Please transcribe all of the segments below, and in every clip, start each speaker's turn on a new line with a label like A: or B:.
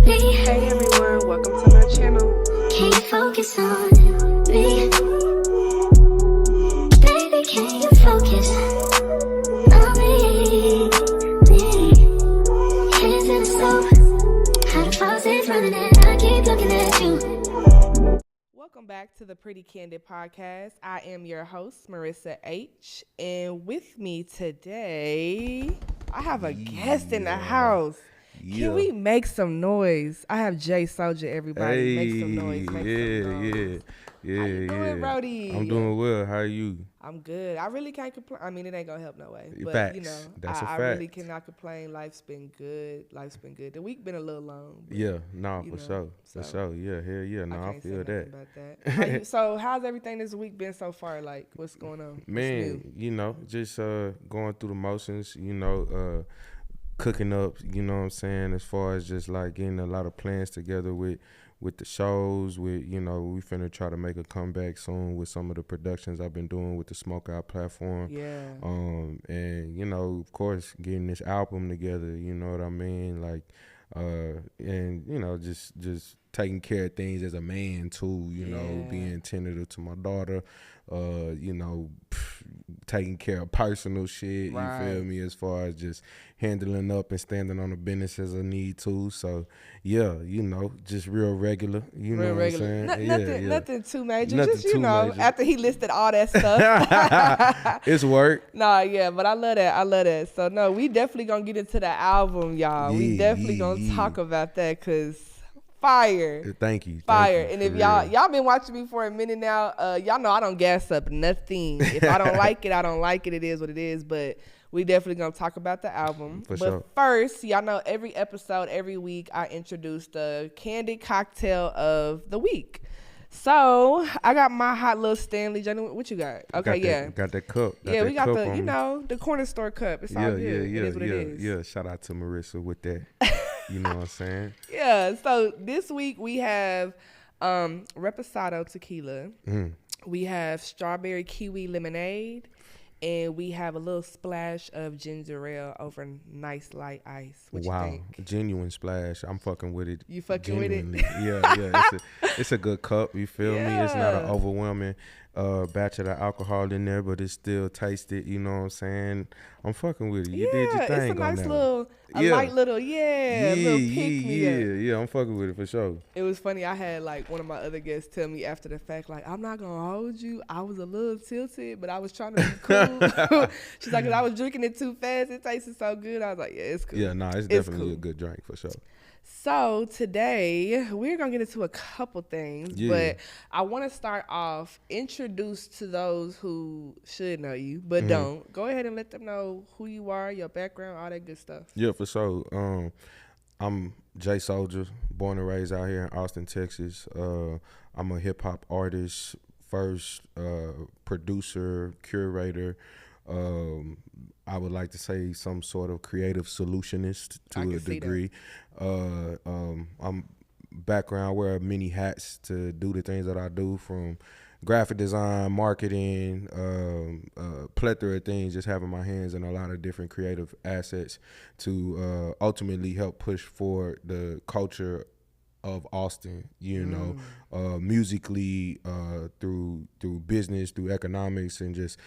A: Hey everyone, welcome to my channel.
B: Can you focus on me? Baby, can you focus on me? Hands in the stove, how the faucet's running and I keep looking at you.
A: Welcome back to the Pretty Candid Podcast. I am your host, Marissa H. And with me today, I have a guest in the house. Can we make some noise? I have J Soulja, everybody. Make some noise. Make some noise. How you doing, Brody?
C: I'm doing well. How are you?
A: I'm good. I really can't complain. I mean, it ain't gonna help no way. But
C: Facts.
A: you know,
C: That's a
A: I
C: fact.
A: really cannot complain. Life's been good. The week been a little long. But,
C: Yeah, no,
A: you
C: for
A: know,
C: sure. For
A: so
C: sure. Yeah, hell yeah. No, I
A: can't say
C: feel
A: nothing
C: that.
A: about that. So how's everything this week been so far? Like, what's going on? What's
C: Man,
A: new?
C: you know, just going through the motions, cooking up, you know what I'm saying, as far as just like getting a lot of plans together with the shows, we finna try to make a comeback soon with some of the productions I've been doing with the Smoke Out platform.
A: Yeah.
C: And of course, getting this album together, you know what I mean? Like, and just taking care of things as a man too, being tentative to my daughter, taking care of personal shit,
A: Right.
C: you feel me, as far as just handling up and standing on the business as I need to. So yeah, just real regular, know what I'm saying?
A: Nothing too major.
C: Nothing
A: just
C: too major.
A: after he listed all that stuff.
C: It's work.
A: Nah, yeah, but I love that. So no, we definitely gonna get into the album, y'all. We definitely gonna talk about that because fire.
C: Thank you.
A: Fire.
C: Thank you,
A: And if
C: for
A: y'all been watching me for a minute now, y'all know I don't gas up nothing. If I don't like it, I don't like it. It is what it is. But we definitely gonna talk about the album.
C: For
A: but
C: sure.
A: first, y'all know every episode, every week, I introduce the candid cocktail of the week. So I got my hot little Stanley. Johnny, what you got? Okay,
C: Got that cup.
A: Yeah, we got
C: cup
A: the,
C: on me.
A: the corner store cup. It's all good. It is what it is.
C: Yeah. Shout out to Marissa with that. You know what I'm saying?
A: Yeah. So this week we have Reposado tequila. We have strawberry kiwi lemonade. And we have a little splash of ginger ale over nice light ice. What you think?
C: Genuine splash. I'm fucking with it.
A: You fucking with it?
C: Yeah. It's a good cup. You feel me? It's not an
A: Yeah.
C: overwhelming batch of the alcohol in there, but it's still tasted. You know what I'm saying? I'm fucking with it. You did your thing.
A: It's a nice
C: on that
A: little,
C: one.
A: light little, little pick me up.
C: Yeah. I'm fucking with it for sure.
A: It was funny. I had like one of my other guests tell me after the fact, like, I'm not gonna hold you. I was a little tilted, but I was trying to be cool. She's like, 'cause I was drinking it too fast. It tasted so good. I was like, yeah, it's cool.
C: Yeah, it's definitely
A: cool.
C: a good drink for sure.
A: So today we're gonna get into a couple things, but I want to start off introduce to those who should know you but don't. Go ahead and let them know who you are, your background, all that good stuff.
C: Yeah, for sure. I'm J Soulja, born and raised out here in Austin, Texas. I'm a hip hop artist, first producer, curator. I would like to say some sort of creative solutionist to a degree. I'm background, wear many hats to do the things that I do, from graphic design, marketing, plethora of things, just having my hands in a lot of different creative assets to ultimately help push forward the culture of Austin, musically, through business, through economics, and just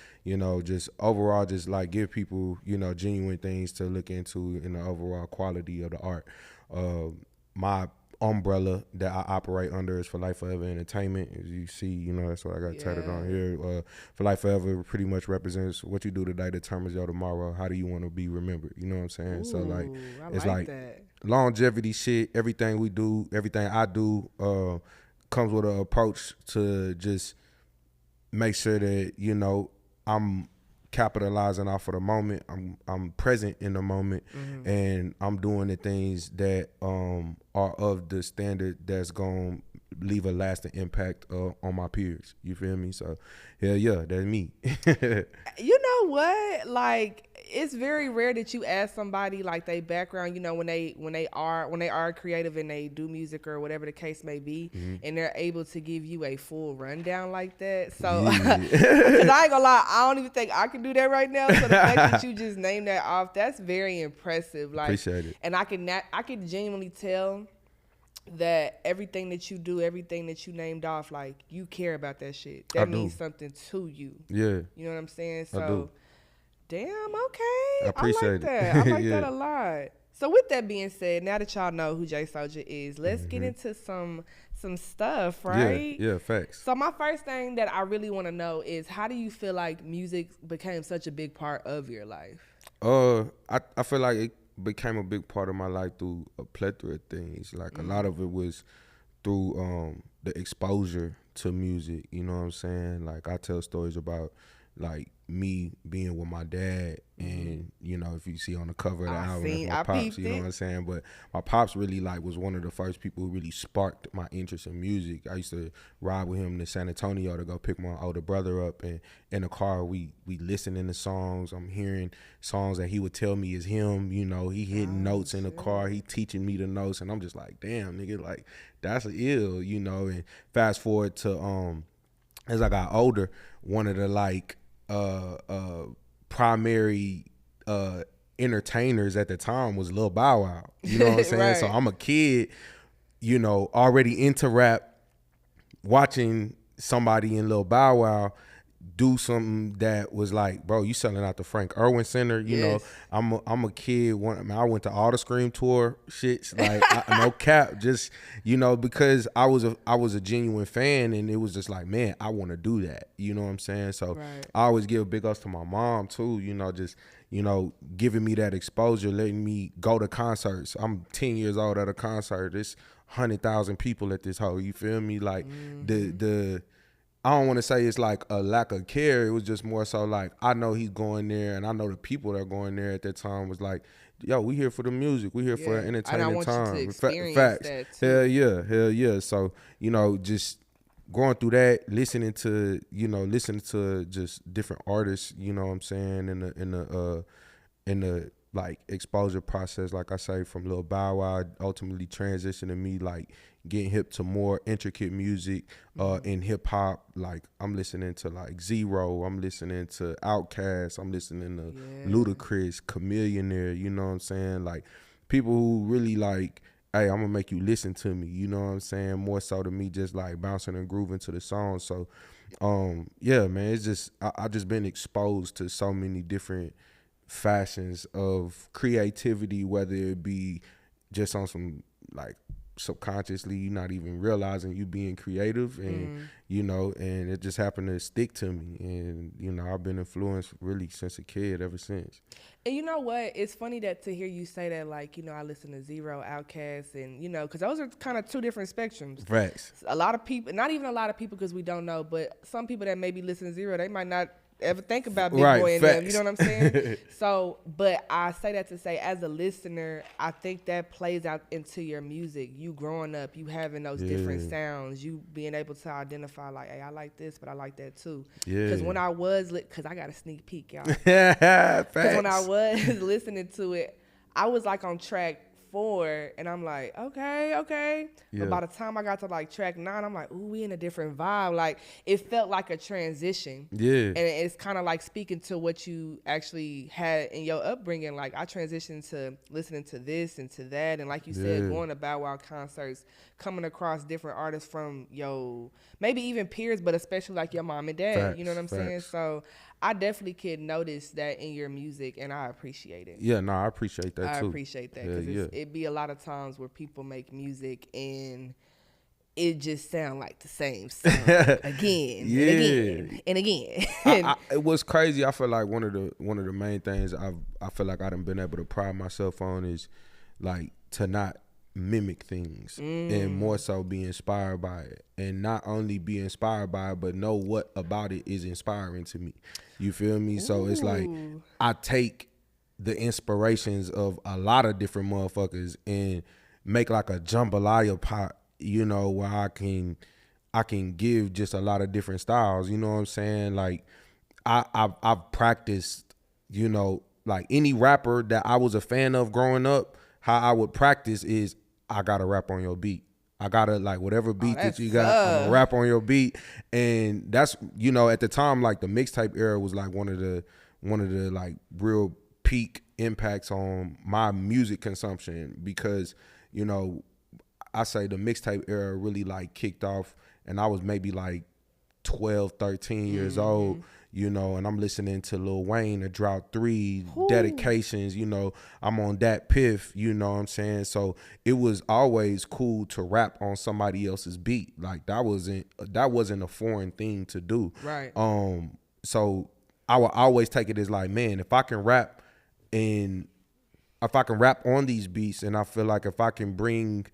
C: overall, just like give people, genuine things to look into in the overall quality of the art. My umbrella that I operate under is For Life Forever Entertainment. As you see, that's what I got tatted on here. For Life Forever pretty much represents what you do today determines your tomorrow. How do you want to be remembered? You know what I'm saying?
A: Ooh,
C: so like, it's
A: like
C: like
A: that.
C: Longevity shit. Everything we do, everything I do, comes with an approach to just make sure that I'm capitalizing off of the moment. I'm present in the moment, and I'm doing the things that are of the standard that's gonna leave a lasting impact on my peers. You feel me? So hell yeah, that's me.
A: You know what? Like, it's very rare that you ask somebody like their background, when they are creative and they do music or whatever the case may be, and they're able to give you a full rundown like that. So, because I ain't gonna lie, I don't even think I can do that right now. So the fact that you just named that off, that's very impressive. Like,
C: Appreciate it.
A: And I can genuinely tell that everything that you do, everything that you named off, like you care about that shit. That means something to you.
C: Yeah.
A: You know what I'm saying?
C: I do.
A: Damn, okay.
C: I appreciate
A: like that. I like that a lot. So with that being said, now that y'all know who J Soulja is, let's get into some stuff, right?
C: Yeah, facts.
A: So my first thing that I really want to know is, how do you feel like music became such a big part of your life?
C: I feel like it became a big part of my life through a plethora of things. Like a lot of it was through the exposure to music. You know what I'm saying? Like I tell stories about like me being with my dad, and you know, if you see on the cover of the album, that's my pops. You know what I'm saying? But my pops really like was one of the first people who really sparked my interest in music. I used to ride with him to San Antonio to go pick my older brother up, and in the car we listening to songs. I'm hearing songs that he would tell me is him. You know, he hitting notes in the car, he teaching me the notes, and I'm just like, damn, nigga, like that's ill, you know. And fast forward to as I got older, one of the like primary entertainers at the time was Lil Bow Wow. You know what I'm saying?
A: Right.
C: So I'm a kid, you know, already into rap, watching somebody in Lil Bow Wow do something that was like, bro, you selling out the Frank Irwin Center. You know, I'm a kid. I went to all the Scream tour shits. Like no cap, just, you know, because I was a genuine fan, and it was just like, man, I want to do that. You know what I'm saying? So I always give big ups to my mom too. You know, just, you know, giving me that exposure, letting me go to concerts. I'm 10 years old at a concert. There's 100,000 people at this hole. You feel me? Like the I don't want to say it's like a lack of care. It was just more so like, I know he's going there, and I know the people that are going there at that time was like, yo, we here for the music. We here for an entertaining time.
A: And I want you to experience
C: Facts.
A: that too.
C: Hell yeah. So, you know, just going through that, listening to just different artists, you know what I'm saying, in the like exposure process, like I say, from Lil Bow Wow, ultimately transitioned to me like getting hip to more intricate music in hip hop. Like I'm listening to like Zero, I'm listening to Outkast, I'm listening to Ludacris, Chameleonaire, you know what I'm saying? Like people who really like, hey, I'm gonna make you listen to me, you know what I'm saying? More so to me just like bouncing and grooving to the song. So yeah, man, it's just I just been exposed to so many different fashions of creativity, whether it be just on some like subconsciously you're not even realizing you being creative, and you know, and it just happened to stick to me, and you know, I've been influenced really since a kid, ever since.
A: And you know what, it's funny that to hear you say that, like, you know, I listen to Zero, Outkast, and you know, because those are kind of two different spectrums.
C: Facts.
A: A lot of people, not even a lot of people, because we don't know, but some people that maybe listen to Zero, they might not ever think about Big Boy and them, you know what I'm saying? So, but I say that to say, as a listener, I think that plays out into your music. You growing up, you having those different sounds, you being able to identify like, hey, I like this, but I like that too. Because when I was, because I got a sneak peek, y'all. Because when I was listening to it, I was like on track 4, and I'm like, okay. But by the time I got to like track 9, I'm like, ooh, we in a different vibe. Like it felt like a transition. And it's kind of like speaking to what you actually had in your upbringing. Like I transitioned to listening to this and to that, and like you said, going to Bow Wow concerts, coming across different artists from maybe even peers, but especially like your mom and dad.
C: Facts,
A: you know what I'm saying? So I definitely could notice that in your music, and I appreciate it.
C: Yeah, no, I appreciate that too.
A: I appreciate that, because it be a lot of times where people make music and it just sound like the same song again and again.
C: It was crazy. I feel like one of the main things I feel like I done been able to pride myself on is like to not mimic things and more so be inspired by it, and not only be inspired by it, but know what about it is inspiring to me. You feel me? So it's like I take the inspirations of a lot of different motherfuckers and make like a jambalaya pot, you know, where I can give just a lot of different styles. You know what I'm saying? Like I've practiced, you know, like any rapper that I was a fan of growing up, how I would practice is I gotta rap on your beat. I gotta, like, whatever beat that you got, I'm gonna rap on your beat. And that's, you know, at the time, like the mixtape era was like one of the like real peak impacts on my music consumption, because, you know, I say the mixtape era really like kicked off, and I was maybe like 12, 13 years old, you know, and I'm listening to Lil Wayne, The Drought 3, Dedications, you know, I'm on that piff, you know what I'm saying? So it was always cool to rap on somebody else's beat. Like that wasn't a foreign thing to do.
A: Right.
C: So I would always take it as like, man, if I can rap on these beats, and I feel like if I can bring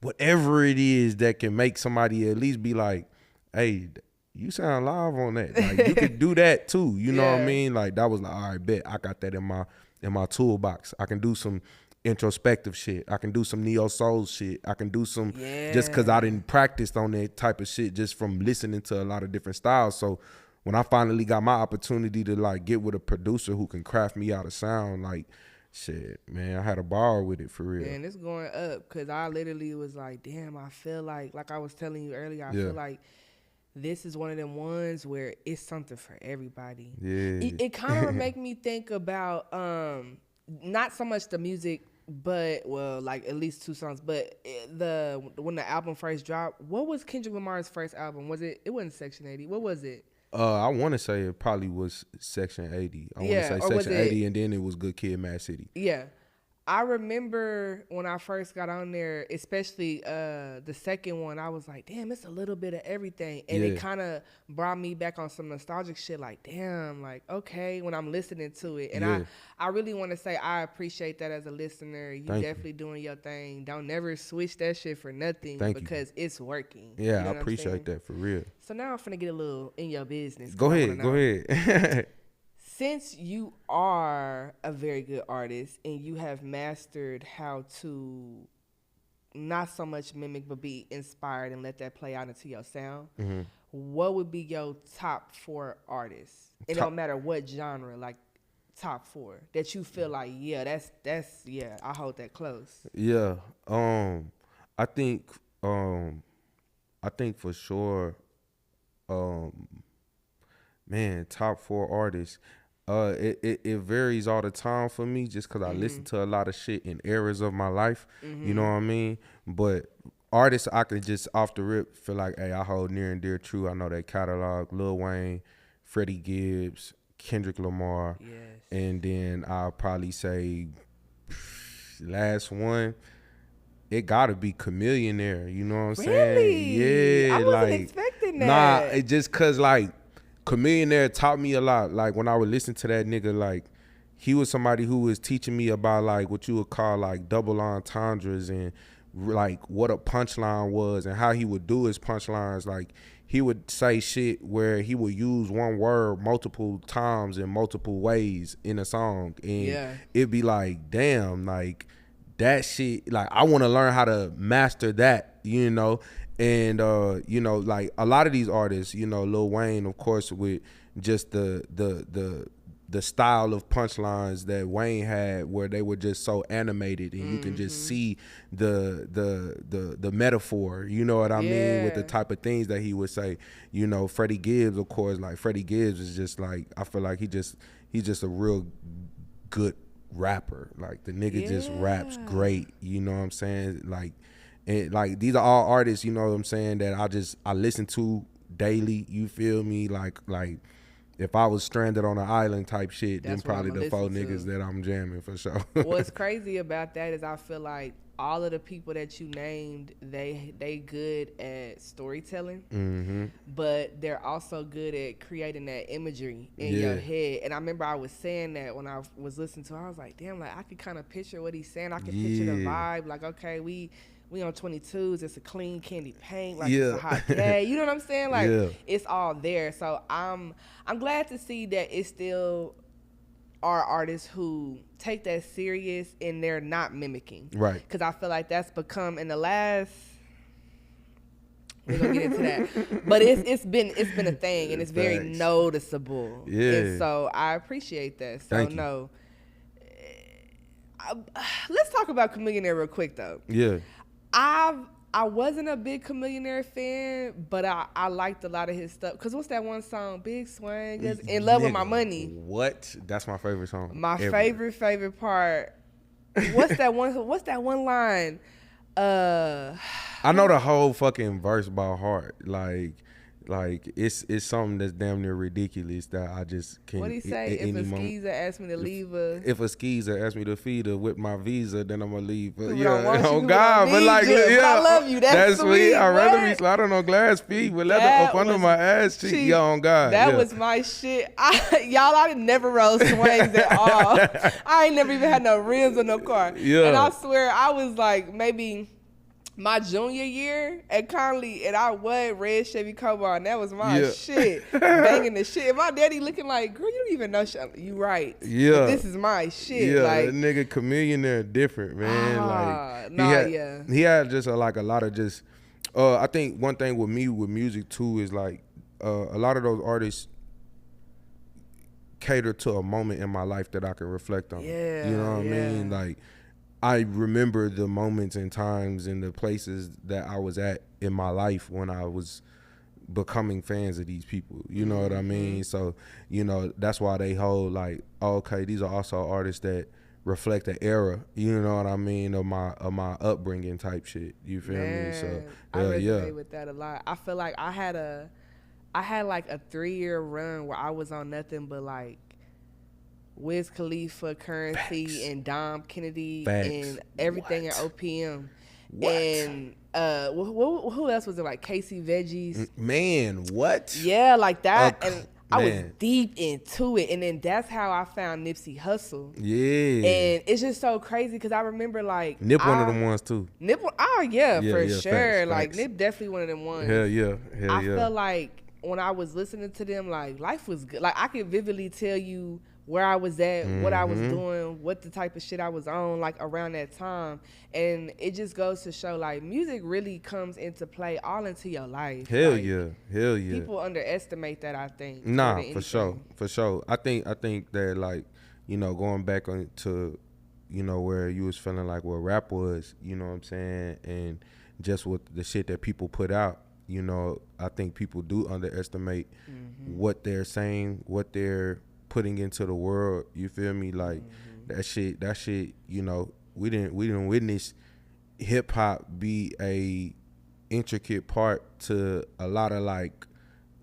C: whatever it is that can make somebody at least be like, hey, you sound live on that. Like you could do that too. You know what I mean? Like that was like, all right, bet I got that in my toolbox. I can do some introspective shit. I can do some neo soul shit. I can do some just cause I didn't practice on that type of shit just from listening to a lot of different styles. So when I finally got my opportunity to like get with a producer who can craft me out a sound, like shit, man, I had a bar with it for real.
A: Man, it's going up because I literally was like, damn, I feel like I was telling you earlier, I feel like this is one of them ones where it's something for everybody. Yeah. It kind of make me think about not so much the music, but well, like at least 2 songs. But when the album first dropped, what was Kendrick Lamar's first album? It wasn't Section 80. What was it?
C: I want to say it probably was Section 80. I want to say Section 80, and then it was Good Kid, Mad City.
A: Yeah. I remember when I first got on there, especially the second one, I was like, damn, it's a little bit of everything. And it kind of brought me back on some nostalgic shit like, damn, like, okay, when I'm listening to it. And I really want to say I appreciate that as a listener. You definitely doing your thing. Don't never switch that shit for nothing because it's working.
C: Yeah,
A: you know
C: I appreciate that for real.
A: So now I'm finna get a little in your business.
C: Go ahead.
A: Since you are a very good artist and you have mastered how to not so much mimic but be inspired and let that play out into your sound, what would be your top 4 artists? It don't matter what genre, like top 4 that you feel like, yeah, that's I hold that close. Yeah.
C: I think for sure, man, top 4 artists. It varies all the time for me just because I listen to a lot of shit in eras of my life. You know what I mean? But artists I could just off the rip feel like, hey, I hold near and dear true. I know that catalog. Lil Wayne, Freddie Gibbs, Kendrick Lamar. Yes. And then I'll probably say last one, it gotta be Chameleonaire. You know what I'm saying? Yeah.
A: I wasn't expecting that.
C: Nah, it just cause like Chameleonaire taught me a lot. Like when I would listen to that nigga, like he was somebody who was teaching me about like what you would call like double entendres and like what a punchline was and how he would do his punchlines. Like he would say shit where he would use one word multiple times in multiple ways in a song, and it'd be like, damn, like that shit. Like I want to learn how to master that, you know. And you know, like a lot of these artists, you know, Lil Wayne, of course, with just the style of punchlines that Wayne had, where they were just so animated, and you can just see the metaphor. You know what I mean, with the type of things that he would say. You know, Freddie Gibbs, of course, like Freddie Gibbs is just like, I feel like he's just a real good rapper. Like the nigga just raps great. You know what I'm saying? Like. And like these are all artists, you know what I'm saying, that I listen to daily. You feel me? Like if I was stranded on an island type shit, then probably the 4 niggas that I'm jamming for sure.
A: What's crazy about that is I feel like all of the people that you named, they good at storytelling, but they're also good at creating that imagery in your head. And I remember I was saying that when I was listening to it, I was like, damn, like I could kind of picture what he's saying. I can picture the vibe. Like, okay, we on 22s, it's a clean candy paint, like it's a hot day. You know what I'm saying? Like it's all there. So I'm glad to see that it still are artists who take that serious and they're not mimicking. Right. Because I feel like that's become in the last. We're gonna get into that, but it's been a thing, and it's very noticeable. Yeah. And so I appreciate that. So
C: Thank you.
A: No. Let's talk about Chameleonaire real quick though. Yeah. I wasn't a big Chameleonaire fan, but I liked a lot of his stuff. Cause what's that one song, Big Swing, In Love With My Money?
C: What? That's my favorite song.
A: My favorite part. What's that one line?
C: I know the whole fucking verse by heart. Like it's something that's damn near ridiculous that I just can't.
A: What he say? If a skeezer asked me to leave her,
C: if a skeezer asked me to feed her with my visa, then I'm gonna leave her.
A: People don't want you,
C: Oh
A: people
C: God,
A: don't
C: but
A: need
C: like,
A: you,
C: yeah,
A: but I love you. That's
C: sweet.
A: sweet.
C: I'd rather be
A: What?
C: sliding on glass feet with leather
A: That
C: up under
A: was-
C: my ass cheek. Yeah, on God.
A: that
C: yeah.
A: was my shit. I never rode swings at all. I ain't never even had no rims on no car.
C: Yeah.
A: And I swear I was like maybe my junior year at Conley, and I was red Chevy Cobalt, and that was my
C: Yeah.
A: shit, banging the shit. And my daddy looking like, girl, you don't even know shit. You right.
C: Yeah.
A: But this is my shit.
C: Yeah,
A: like,
C: that nigga Chameleon there different, man. He had just a lot of just. I think one thing with me with music too is like a lot of those artists cater to a moment in my life that I can reflect on.
A: Yeah,
C: You know what I
A: yeah.
C: mean? Like I remember the moments and times and the places that I was at in my life when I was becoming fans of these people. You know what I mean? So, you know, that's why they hold like, oh, okay, these are also artists that reflect the era, you know what I mean, of my upbringing type shit. You feel me? So
A: I resonate
C: yeah.
A: with that a lot. I feel like I had like a 3-year run where I was on nothing but like Wiz Khalifa, Currency,
C: Facts.
A: and Dom Kennedy,
C: Facts.
A: and everything
C: What?
A: in OPM.
C: What?
A: And who else was it? Like Casey Veggies.
C: Man, what?
A: Yeah, like that. And I was
C: man.
A: deep into it. And then that's how I found Nipsey Hussle.
C: Yeah.
A: And it's just so crazy because I remember like
C: Nip one of them ones too.
A: Nip, oh yeah,
C: Yeah,
A: for
C: yeah,
A: sure.
C: facts,
A: Like
C: facts.
A: Nip definitely one of them ones.
C: Hell yeah.
A: I felt like when I was listening to them, like life was good. Like I could vividly tell you where I was at, what I was doing, what the type of shit I was on, like around that time. And it just goes to show like music really comes into play all into your life.
C: Hell
A: Like,
C: yeah. Hell yeah.
A: People underestimate that, I think.
C: Nah,
A: more than
C: for sure,
A: anything.
C: for sure. I think that like, you know, going back on to, you know, where you was feeling like what rap was, you know what I'm saying, and just with the shit that people put out, you know, I think people do underestimate what they're saying, what they're putting into the world. You feel me? Like that shit. You know, we didn't witness hip hop be a intricate part to a lot of like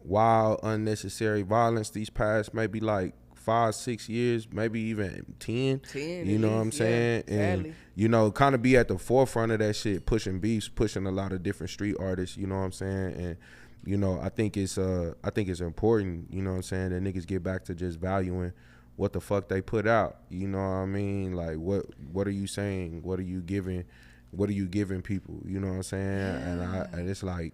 C: wild, unnecessary violence these past maybe like 5-6 years, maybe even 10.
A: 10
C: You
A: at
C: know what I'm
A: least,
C: saying?
A: yeah,
C: And
A: sadly.
C: you know, kind of be at the forefront of that shit, pushing beefs, pushing a lot of different street artists. You know what I'm saying? And you know, I think it's important. You know what I'm saying, that niggas get back to just valuing what the fuck they put out. You know what I mean? Like what are you saying? What are you giving? What are you giving people? You know what I'm saying? And it's like,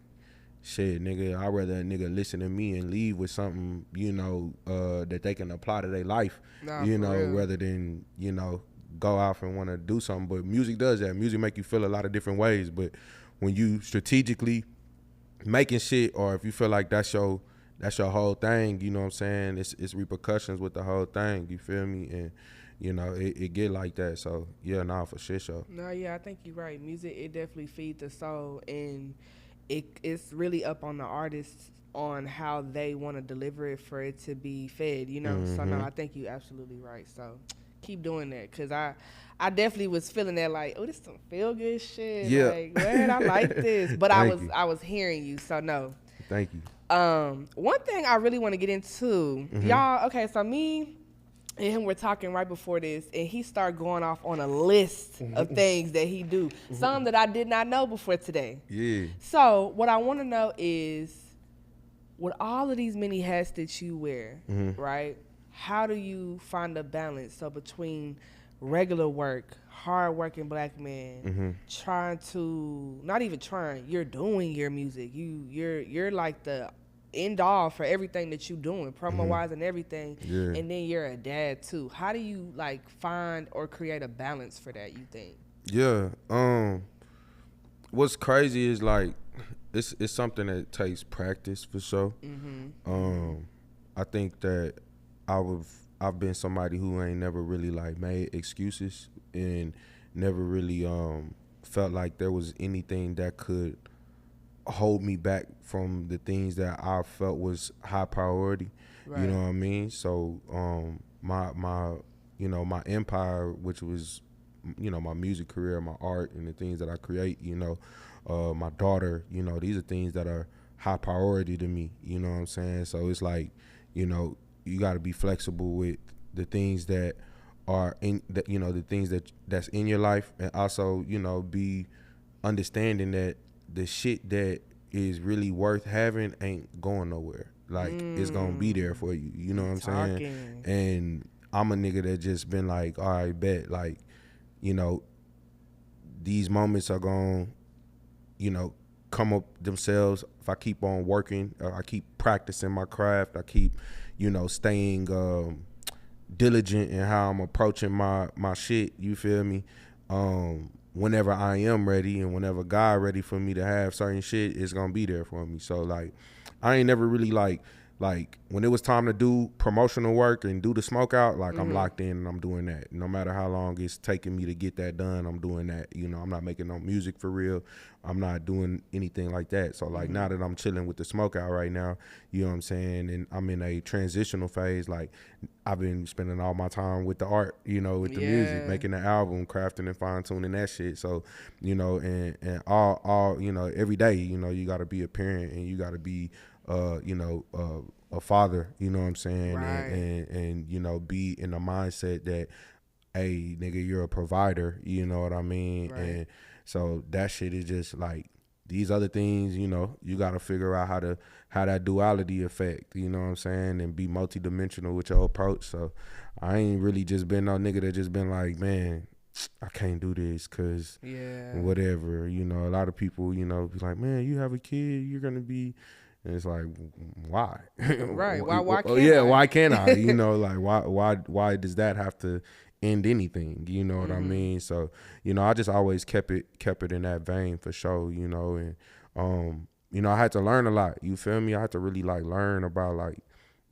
C: shit, nigga, I'd rather a nigga listen to me and leave with something, you know, that they can apply to their life,
A: Nah,
C: you
A: for
C: know,
A: real.
C: rather than, you know, go off and want to do something. But music does that. Music make you feel a lot of different ways. But when you strategically making shit, or if you feel like that's your whole thing, you know what I'm saying, it's repercussions with the whole thing, you feel me? And you know, it get like that. So yeah, nah, for shit show.
A: No, yeah, I think you're right. Music, it definitely feeds the soul, and it's really up on the artists on how they want to deliver it for it to be fed, you know? So no, I think you're absolutely right. So keep doing that, because I definitely was feeling that like, oh, this is some feel good shit.
C: Yeah.
A: Like, man, I like this. But
C: Thank you.
A: I was hearing you, so no.
C: Thank you.
A: One thing I really want to get into, y'all, okay, so me and him were talking right before this, and he started going off on a list of things that he do, some that I did not know before today.
C: Yeah.
A: So what I want to know is, with all of these many hats that you wear, right, how do you find a balance? So between regular work, hard-working black man, trying to, not even trying, you're doing your music. You're like the end all for everything that you're doing, promo-wise and everything.
C: Yeah.
A: And then you're a dad too. How do you like find or create a balance for that, you think?
C: Yeah. What's crazy is like it's something that takes practice for sure. I think that I've been somebody who ain't never really like made excuses and never really felt like there was anything that could hold me back from the things that I felt was high priority.
A: Right.
C: You know what I mean? So my you know, my empire, which was my music career, my art, and the things that I create. My daughter. These are things that are high priority to me. You know what I'm saying? So it's like, you got to be flexible with the things that are in that, the things that's in your life, and also, be understanding that the shit that is really worth having ain't going nowhere. Like, it's gonna be there for you. You know what I'm saying? And I'm a nigga that just been like, all right, bet. Like, these moments are gonna, come up themselves if I keep on working. I keep practicing my craft. I keep, staying diligent in how I'm approaching my shit. You feel me? Whenever I am ready and whenever God ready for me to have certain shit, it's gonna be there for me. So like, I ain't never really like when it was time to do promotional work and do the smoke out, like I'm locked in and I'm doing that. No matter how long it's taking me to get that done, I'm doing that. I'm not making no music for real. I'm not doing anything like that. So like, now that I'm chilling with the smoke out right now, you know what I'm saying, and I'm in a transitional phase, like I've been spending all my time with the art, with the music, making the album, crafting and fine tuning that shit. So, and all every day, you gotta be a parent and you gotta be a father, you know what I'm saying?
A: Right.
C: And be in the mindset that, hey, nigga, you're a provider, you know what I mean?
A: Right.
C: And so that shit is just like, these other things, you got to figure out how that duality affect, you know what I'm saying? And be multidimensional with your approach. So I ain't really just been no nigga that just been like, man, I can't do this because whatever, a lot of people, be like, man, you have a kid, you're going to be, and it's like, why?
A: Right. Why can't
C: I?
A: I?
C: Why can't I? Like, why does that have to end anything? You know what I mean? So, I just always kept it in that vein for sure, and, I had to learn a lot. You feel me? I had to really like learn about like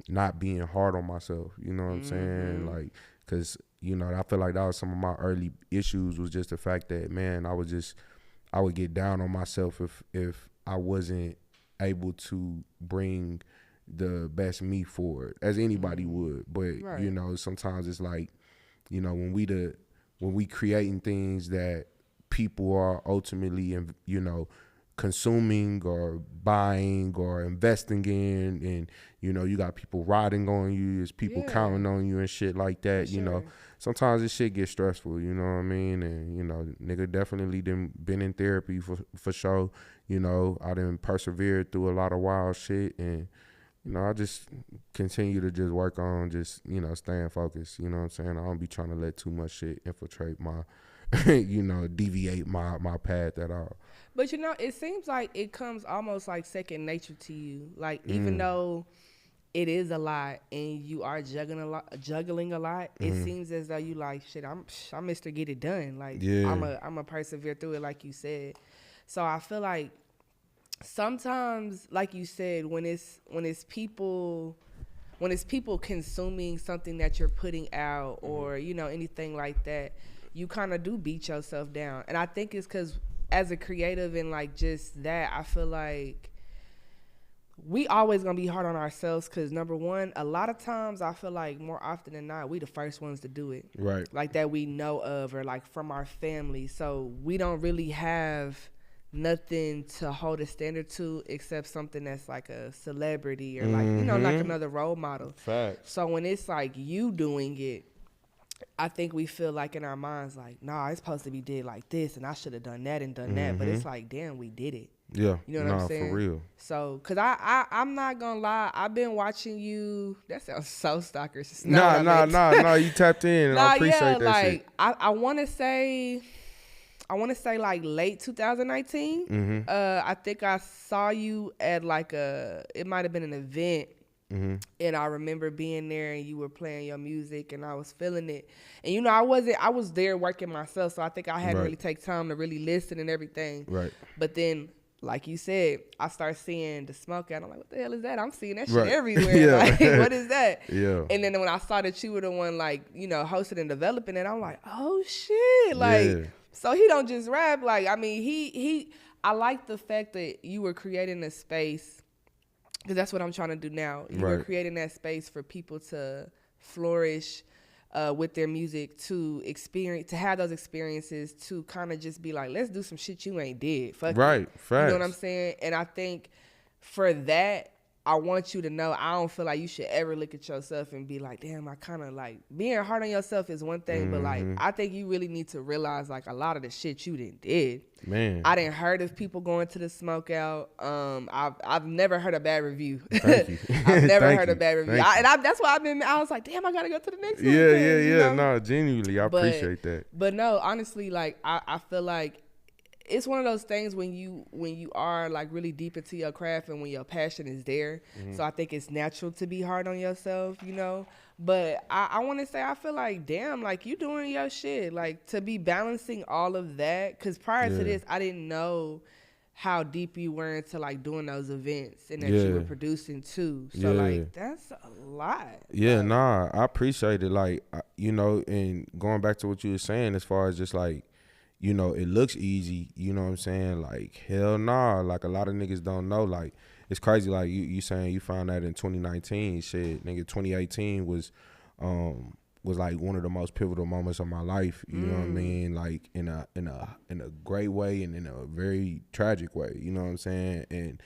C: not being hard on myself. You know what I'm saying? Like, cause, I feel like that was some of my early issues, was just the fact that, man, I would get down on myself if I wasn't able to bring the best me forward, as anybody would. But
A: Right.
C: sometimes it's like, when we creating things that people are ultimately consuming or buying or investing in, and you got people riding on you, there's people counting on you and shit like that. Sometimes this shit gets stressful, you know what I mean? And nigga definitely been in therapy for sure. I done persevered through a lot of wild shit, and I just continue to just work on just staying focused. You know what I'm saying? I don't be trying to let too much shit infiltrate my deviate my path at all.
A: But it seems like it comes almost like second nature to you. Like, even though it is a lot and you are juggling a lot, it seems as though you like, shit, I'm Mr. Get It Done. Like, I'm a persevere through it, like you said. So I feel like sometimes, like you said, when it's people consuming something that you're putting out, or anything like that, you kind of do beat yourself down. And I think it's because as a creative and like just that, I feel like we always gonna be hard on ourselves, because number one, a lot of times I feel like more often than not, we the first ones to do it,
C: right?
A: Like that we know of, or like from our family. So we don't really have nothing to hold a standard to except something that's like a celebrity, or like like another role model.
C: Facts.
A: So when it's like you doing it, I think we feel like in our minds like, nah, it's supposed to be did like this, and I should have done that and done that. But it's like, damn, we did it.
C: Yeah,
A: you know what I'm saying?
C: For real.
A: So, cause I'm not gonna lie, I've been watching you. That sounds so stalkerish.
C: Nah. You tapped in, and I appreciate that
A: like,
C: shit.
A: I want to say like late 2019. I think I saw you at like it might have been an event. And I remember being there and you were playing your music and I was feeling it. And I was there working myself, so I think I hadn't really take time to really listen and everything.
C: Right.
A: But then, like you said, I start seeing the smoke out. I'm like, what the hell is that? I'm seeing that shit everywhere. Like, what is that?
C: Yeah.
A: And then when I saw that you were the one like, hosting and developing it, I'm like, oh shit. Like, so he don't just rap. Like, I mean, I like the fact that you were creating a space, because that's what I'm trying to do now. You were creating that space for people to flourish, with their music to have those experiences to kind of just be like, let's do some shit you ain't did. Fuck
C: Right,
A: it.
C: facts.
A: You know what I'm saying? And I think for that, I want you to know I don't feel like you should ever look at yourself and be like, damn, I kind of like being hard on yourself is one thing, but like I think you really need to realize like a lot of the shit you did.
C: Man,
A: I didn't heard of people going to the smoke out. I've never heard a bad review.
C: Thank you.
A: I've never
C: Thank
A: heard
C: you.
A: a bad review. That's why I was like, damn, I gotta go to the next one.
C: Yeah. No, genuinely, I appreciate that.
A: But no, honestly, like I feel like it's one of those things when you are like really deep into your craft and when your passion is there. So I think it's natural to be hard on yourself, you know. But I want to say I feel like, damn, like you doing your shit, like to be balancing all of that. Because prior to this, I didn't know how deep you were into like doing those events and that you were producing too. So like that's a lot.
C: Yeah,
A: like,
C: nah, I appreciate it. Like, you know, and going back to what you were saying as far as just like, you know, it looks easy, you know what I'm saying? Like, hell nah. Like, a lot of niggas don't know. Like, it's crazy. Like, you saying you found that in 2019. Shit, nigga, 2018 was like one of the most pivotal moments of my life. You know what I mean? Like, in a great way and in a very tragic way. You know what I'm saying? And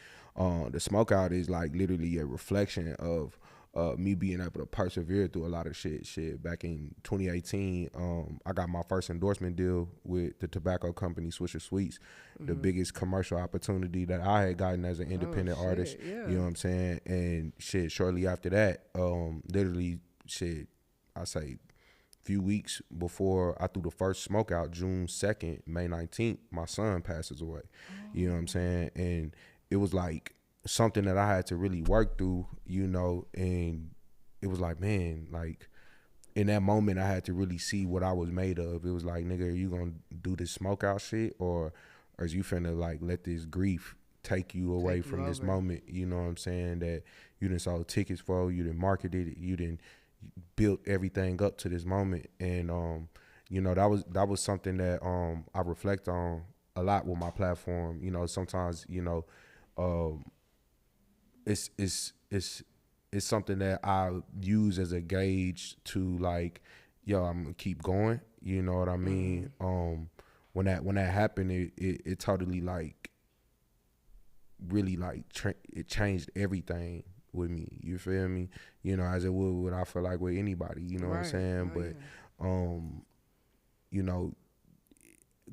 C: the smoke out is like literally a reflection of me being able to persevere through a lot of shit. Back in 2018, I got my first endorsement deal with the tobacco company Swisher Sweets, the biggest commercial opportunity that I had gotten as an independent artist.
A: Yeah.
C: You know what I'm saying? And shit, shortly after that, literally shit, I say few weeks before I threw the first smoke out, June 2nd, May 19th, my son passes away. You know what I'm saying? And it was like something that I had to really work through, you know, and it was like, man, like in that moment I had to really see what I was made of. It was like, nigga, are you gonna do this smoke out shit or is you finna like let this grief take you away from this moment, you know what I'm saying, that you done sold tickets for, you done marketed it, you done built everything up to this moment. And you know, that was something that I reflect on a lot with my platform. You know, sometimes, you know, it's something that I use as a gauge to like, yo, I'm gonna keep going. You know what I mean? When that happened, it totally like really like it changed everything with me. You feel me? You know, as it would I feel like with anybody. You know what I'm saying? But you know,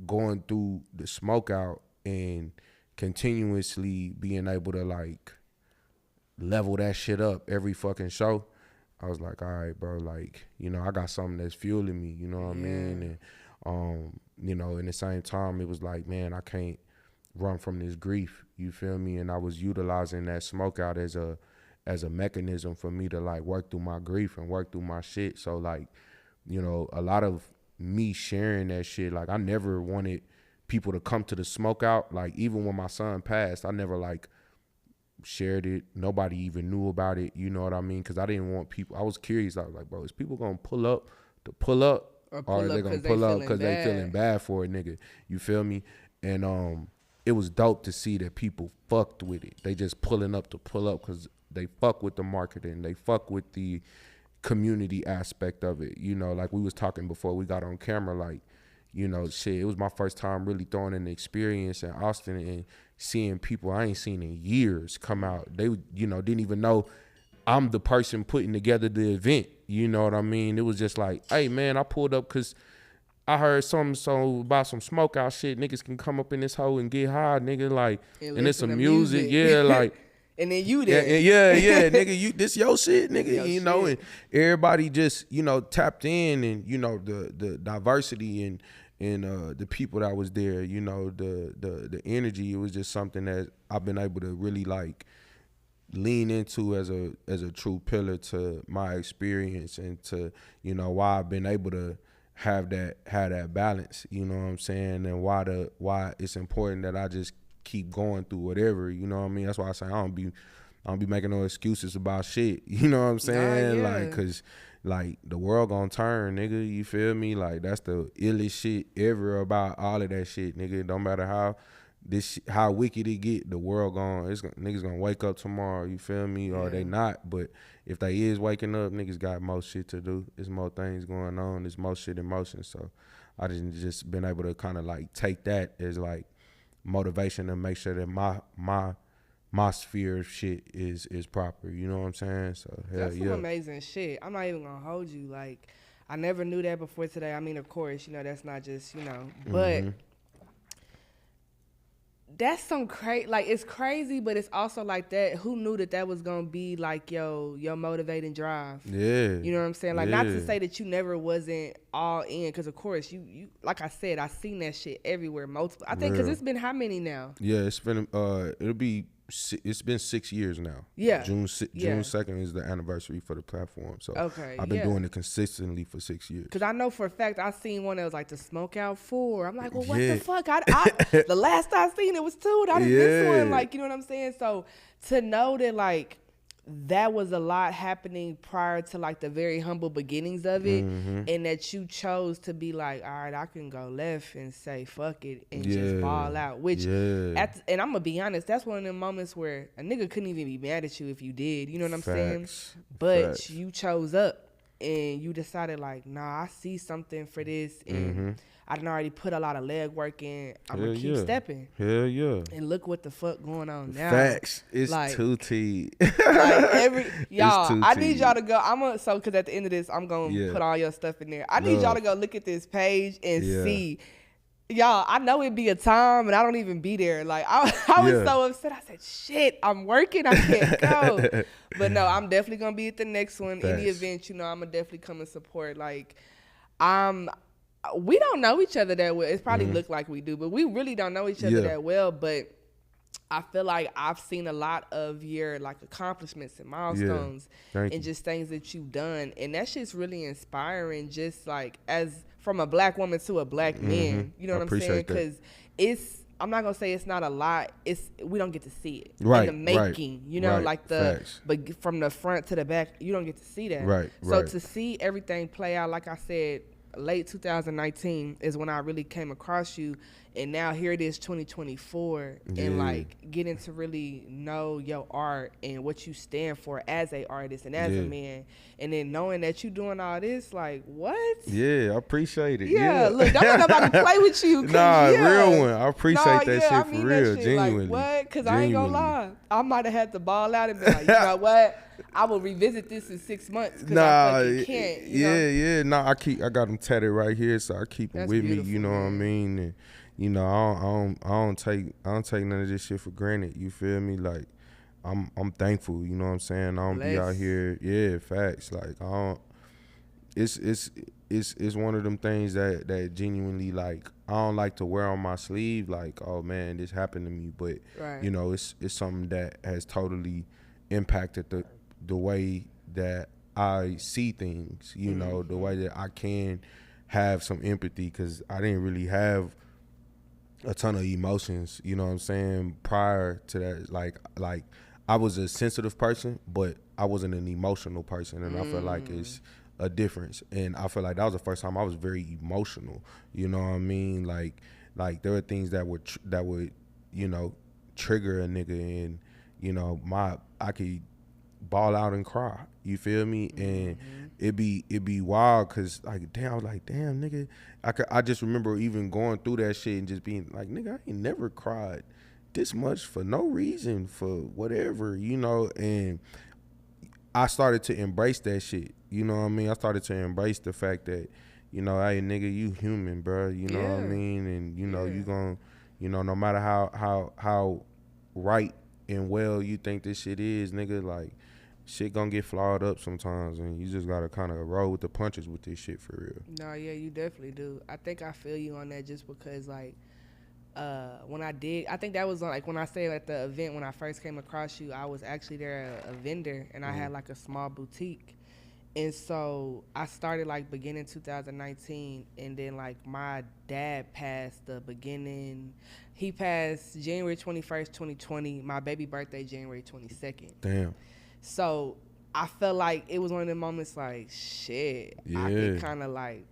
C: going through the smoke out and continuously being able to like level that shit up every fucking show, I was like, all right, bro, like, you know, I got something that's fueling me, you know what I mean? And you know, in the same time, it was like, man, I can't run from this grief, you feel me? And I was utilizing that smoke out as a mechanism for me to like work through my grief and work through my shit. So like, you know, a lot of me sharing that shit, like I never wanted people to come to the smoke out. Like even when my son passed, I never like shared it. Nobody even knew about it. You know what I mean? Because I didn't want people. I was curious. I was like, bro, is people gonna pull up to pull up, or are they gonna pull up because they feeling bad for it, nigga? You feel me? And it was dope to see that people fucked with it. They just pulling up to pull up because they fuck with the marketing. They fuck with the community aspect of it. You know, like we was talking before we got on camera, like, you know, shit, it was my first time really throwing in the experience in Austin and seeing people I ain't seen in years come out. They, you know, didn't even know I'm the person putting together the event. You know what I mean? It was just like, hey, man, I pulled up because I heard something so about some smoke out shit. Niggas can come up in this hole and get high, nigga. Like, and it's some music. Yeah, like.
A: And then you there.
C: Yeah, nigga, you this your shit, nigga, you know,
A: shit.
C: and everybody just, you know, tapped in, and, you know, the diversity and the people that was there, you know, the energy, it was just something that I've been able to really like lean into as a true pillar to my experience and to, you know, why I've been able to have that balance, you know what I'm saying, and why it's important that I just keep going through whatever, you know what I mean? That's why I say I don't be making no excuses about shit, you know what I'm saying? Like, cause like the world gonna turn, nigga, you feel me? Like that's the illest shit ever about all of that shit, nigga. It don't matter how how wicked it get, the world niggas gonna wake up tomorrow, you feel me? Or they not, but if they is waking up, niggas got more shit to do. There's more things going on. There's more shit in motion. So I just been able to kind of like take that as like motivation to make sure that my sphere of shit is proper. You know what I'm saying? So
A: that's some amazing shit. I'm not even gonna hold you. Like, I never knew that before today. I mean, of course, you know, that's not just, you know, but that's some crazy, like, it's crazy, but it's also like that. Who knew that was gonna be like your motivating drive?
C: Yeah.
A: You know what I'm saying? Like, not to say that you never wasn't all in, because of course you like I said, I seen that shit everywhere, multiple. I think because it's been how many now?
C: Yeah, it's been it's been 6 years now.
A: Yeah.
C: June 2nd is the anniversary for the platform. So I've been doing it consistently for 6 years.
A: Because I know for a fact I seen one that was like the Smoke Out 4. I'm like, well, what the fuck? The last I seen it was 2. And I didn't miss one. Like, you know what I'm saying? So to know that like that was a lot happening prior to like the very humble beginnings of it, and that you chose to be like, all right, I can go left and say fuck it and just ball out. Which, and I'm gonna be honest, that's one of them moments where a nigga couldn't even be mad at you if you did. You know what I'm saying? But you chose up and you decided like, nah, I see something for this, and I done already put a lot of leg work in. I'm gonna keep stepping.
C: Hell yeah.
A: And look what the fuck going on now.
C: Facts. It's
A: like,
C: 2T.
A: Like y'all, I need y'all to go. Cause at the end of this, I'm gonna put all your stuff in there. I need y'all to go look at this page and see. Y'all, I know it'd be a time and I don't even be there. Like I was so upset. I said, shit, I'm working. I can't go. But no, I'm definitely gonna be at the next one. Any event, you know, I'm gonna definitely come and support. Like, we don't know each other that well. It's probably look like we do, but we really don't know each other that well. But I feel like I've seen a lot of your like accomplishments and milestones and just things that you've done. And that shit's really inspiring, just like as from a black woman to a black man. You know what I'm saying? Because I'm not gonna say it's not a lot. We don't get to see it in the making. You know, like but from the front to the back, you don't get to see that. So to see everything play out, like I said, late 2019 is when I really came across you, and now here it is 2024, and like getting to really know your art and what you stand for as a artist and as a man, and then knowing that you doing all this, like what? Yeah,
C: I appreciate it.
A: Look, don't let nobody play with you.
C: Nah, real one. I appreciate that shit for real, genuinely.
A: Like, what? Because I ain't gonna lie, I might have had to ball out and be like, you know what? I will revisit this in 6 months. I can't.
C: Nah, I got them tatted right here, so I keep them with me. You know what I mean? And you know, I don't take none of this shit for granted. You feel me? Like, I'm thankful. You know what I'm saying? I don't be out here. Yeah, facts. Like, I don't. It's one of them things that genuinely, like, I don't like to wear on my sleeve. Like, oh man, this happened to me, but you know, it's something that has totally impacted the way that I see things, you know, the way that I can have some empathy, because I didn't really have a ton of emotions, you know what I'm saying, prior to that. Like I was a sensitive person, but I wasn't an emotional person, and I feel like it's a difference. And I feel like that was the first time I was very emotional, you know what I mean? Like there were things that would you know, trigger a nigga, and you know, I could ball out and cry, you feel me? And it'd be wild, cause like, damn, I was like, damn, nigga, I just remember even going through that shit and just being like, nigga, I ain't never cried this much for no reason, for whatever, you know. And I started to embrace that shit, you know what I mean? I started to embrace the fact that, you know, hey, nigga, you human, bro, you know what I mean? And you know, you gon', you know, no matter how right and well you think this shit is, nigga, like, shit gonna get flawed up sometimes, and you just gotta kind of roll with the punches with this shit, for real.
A: No, yeah, you definitely do. I think I feel you on that, just because like when I think that was like when I say at the event when I first came across you, I was actually there a vendor, and I had like a small boutique, and so I started like beginning 2019, and then like my dad passed he passed January 21st 2020, my baby birthday January 22nd.
C: Damn.
A: So I felt like it was one of the moments like, shit, I could kind of like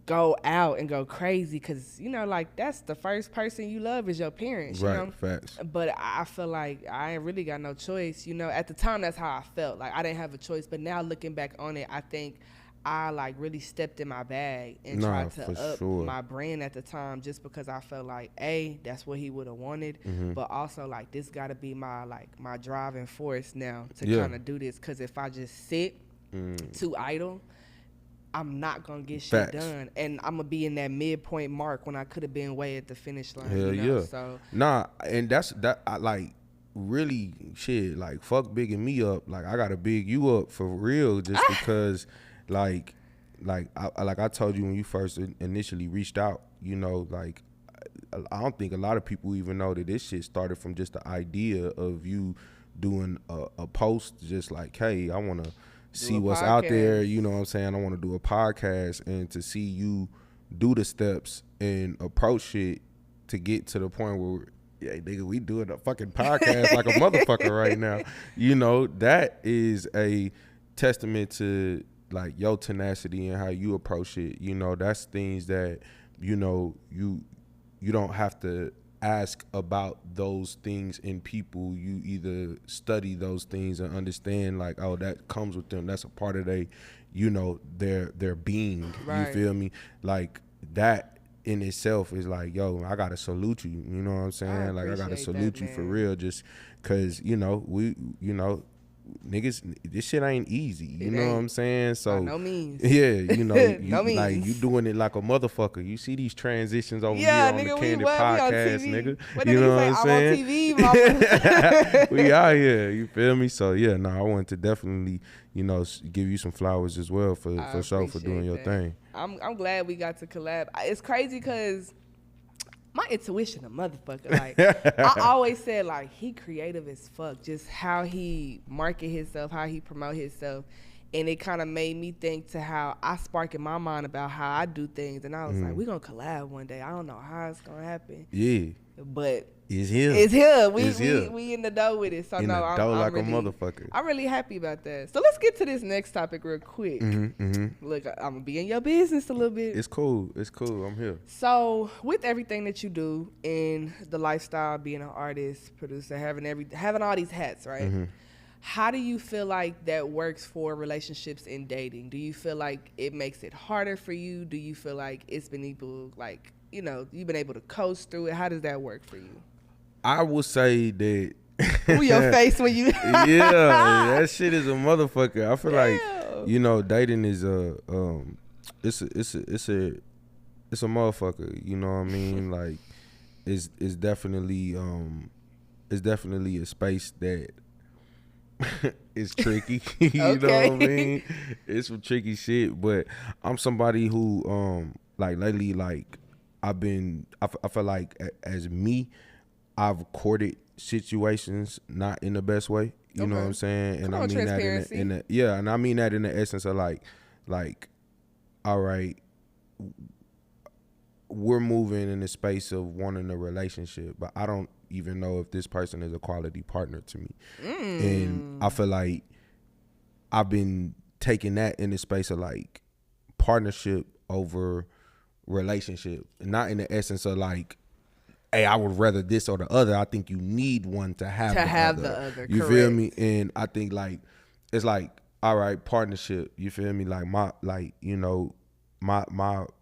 A: go out and go crazy because, you know, like that's the first person you love is your parents, you know?
C: Facts.
A: But I feel like I ain't really got no choice, you know? At the time, that's how I felt. Like, I didn't have a choice. But now looking back on it, I think I, like, really stepped in my bag and tried to up my brand at the time just because I felt like, A, that's what he would have wanted. But also, like, this got to be my driving force now to kind of do this. Because if I just sit too idle, I'm not gonna get shit done, and I'm gonna be in that midpoint mark when I could have been way at the finish line.
C: Hell
A: you know?
C: yeah.
A: So
C: and that's that. I like really shit. Like fuck bigging me up. Like I gotta big you up for real, just because, like I told you when you first initially reached out. You know, like I don't think a lot of people even know that this shit started from just the idea of you doing a post, just like, hey, I wanna see what's out there, you know what I'm saying? I want to do a podcast, and to see you do the steps and approach it to get to the point where, yeah, nigga, we doing a fucking podcast like a motherfucker right now. You know, that is a testament to like your tenacity and how you approach it. You know, that's things that, you know, you don't have to ask about those things in people. You either study those things and understand like, oh, that comes with them. That's a part of you know, their being. Right. You feel me? Like that in itself is like, yo, I gotta salute you. You know what I'm saying? Like I gotta salute you for real, just cause, you know, niggas, this shit ain't easy. You know what I'm saying? So
A: by no means.
C: Yeah, you know,
A: no means.
C: Like you doing it like a motherfucker. You see these transitions over here on the Candid Podcast, nigga.
A: You know what I'm saying? I'm on TV,
C: we out here. You feel me? So yeah, I wanted to definitely, you know, give you some flowers as well for sure for doing your thing.
A: I'm glad we got to collab. It's crazy because my intuition a motherfucker. Like I always said, like he creative as fuck. Just how he market himself, how he promote himself, and it kind of made me think to how I spark in my mind about how I do things. And I was like, we gonna collab one day. I don't know how it's gonna happen.
C: Yeah,
A: but
C: it's here.
A: It's here. We in the dough with it. So I'm
C: like
A: really,
C: a motherfucker.
A: I'm really happy about that. So let's get to this next topic real quick. Look, I'm gonna be in your business a little bit.
C: It's cool. I'm here.
A: So with everything that you do in the lifestyle, being an artist, producer, having all these hats, right? How do you feel like that works for relationships and dating? Do you feel like it makes it harder for you? Do you feel like it's been able, like, you know, you've been able to coast through it? How does that work for you?
C: I would say that.
A: Ooh, your face when you.
C: Yeah, that shit is a motherfucker. I feel like, you know, dating is it's a motherfucker. You know what I mean? Like, it's definitely a space that is tricky. You know what I mean? It's some tricky shit. But I'm somebody who like lately, like I feel like as me, I've courted situations not in the best way. You know what I'm saying? And I mean that in and I mean that in the essence of like, all right, we're moving in the space of wanting a relationship, but I don't even know if this person is a quality partner to me. And I feel like I've been taking that in the space of like partnership over relationship, not in the essence of like, hey, I would rather this or the other. I think you need one to have the other. You feel me? And I think like it's like, all right, partnership. You feel me? Like my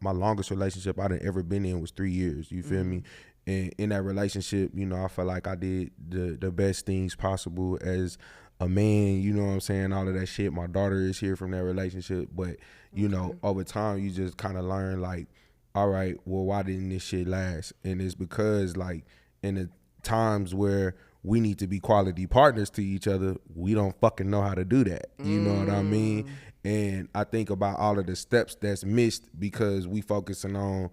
C: longest relationship I done ever been in was 3 years. You feel me? And in that relationship, you know, I felt like I did the best things possible as a man. You know what I'm saying? All of that shit. My daughter is here from that relationship, but you know, over time, you just kind of learn like, all right, well, why didn't this shit last? And it's because like in the times where we need to be quality partners to each other, we don't fucking know how to do that. You know what I mean? And I think about all of the steps that's missed because we focusing on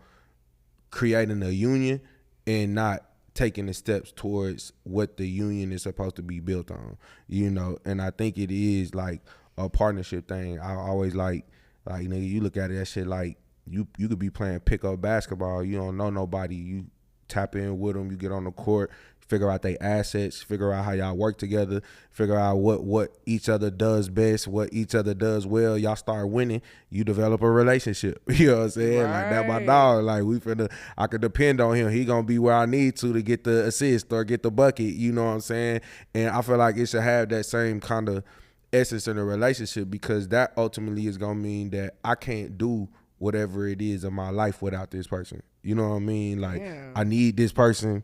C: creating a union and not taking the steps towards what the union is supposed to be built on, you know? And I think it is like a partnership thing. I always like nigga, you look at it, that shit like, you could be playing pickup basketball. You don't know nobody. You tap in with them. You get on the court. figure out their assets, figure out how y'all work together, figure out what each other does best, what each other does well. Y'all start winning, you develop a relationship. You know what I'm saying?
A: Right.
C: Like, that my dog. Like, I could depend on him. He gonna be where I need to get the assist or get the bucket. You know what I'm saying? And I feel like it should have that same kind of essence in a relationship, because that ultimately is gonna mean that I can't do whatever it is in my life without this person. You know what I mean? Like, I need this person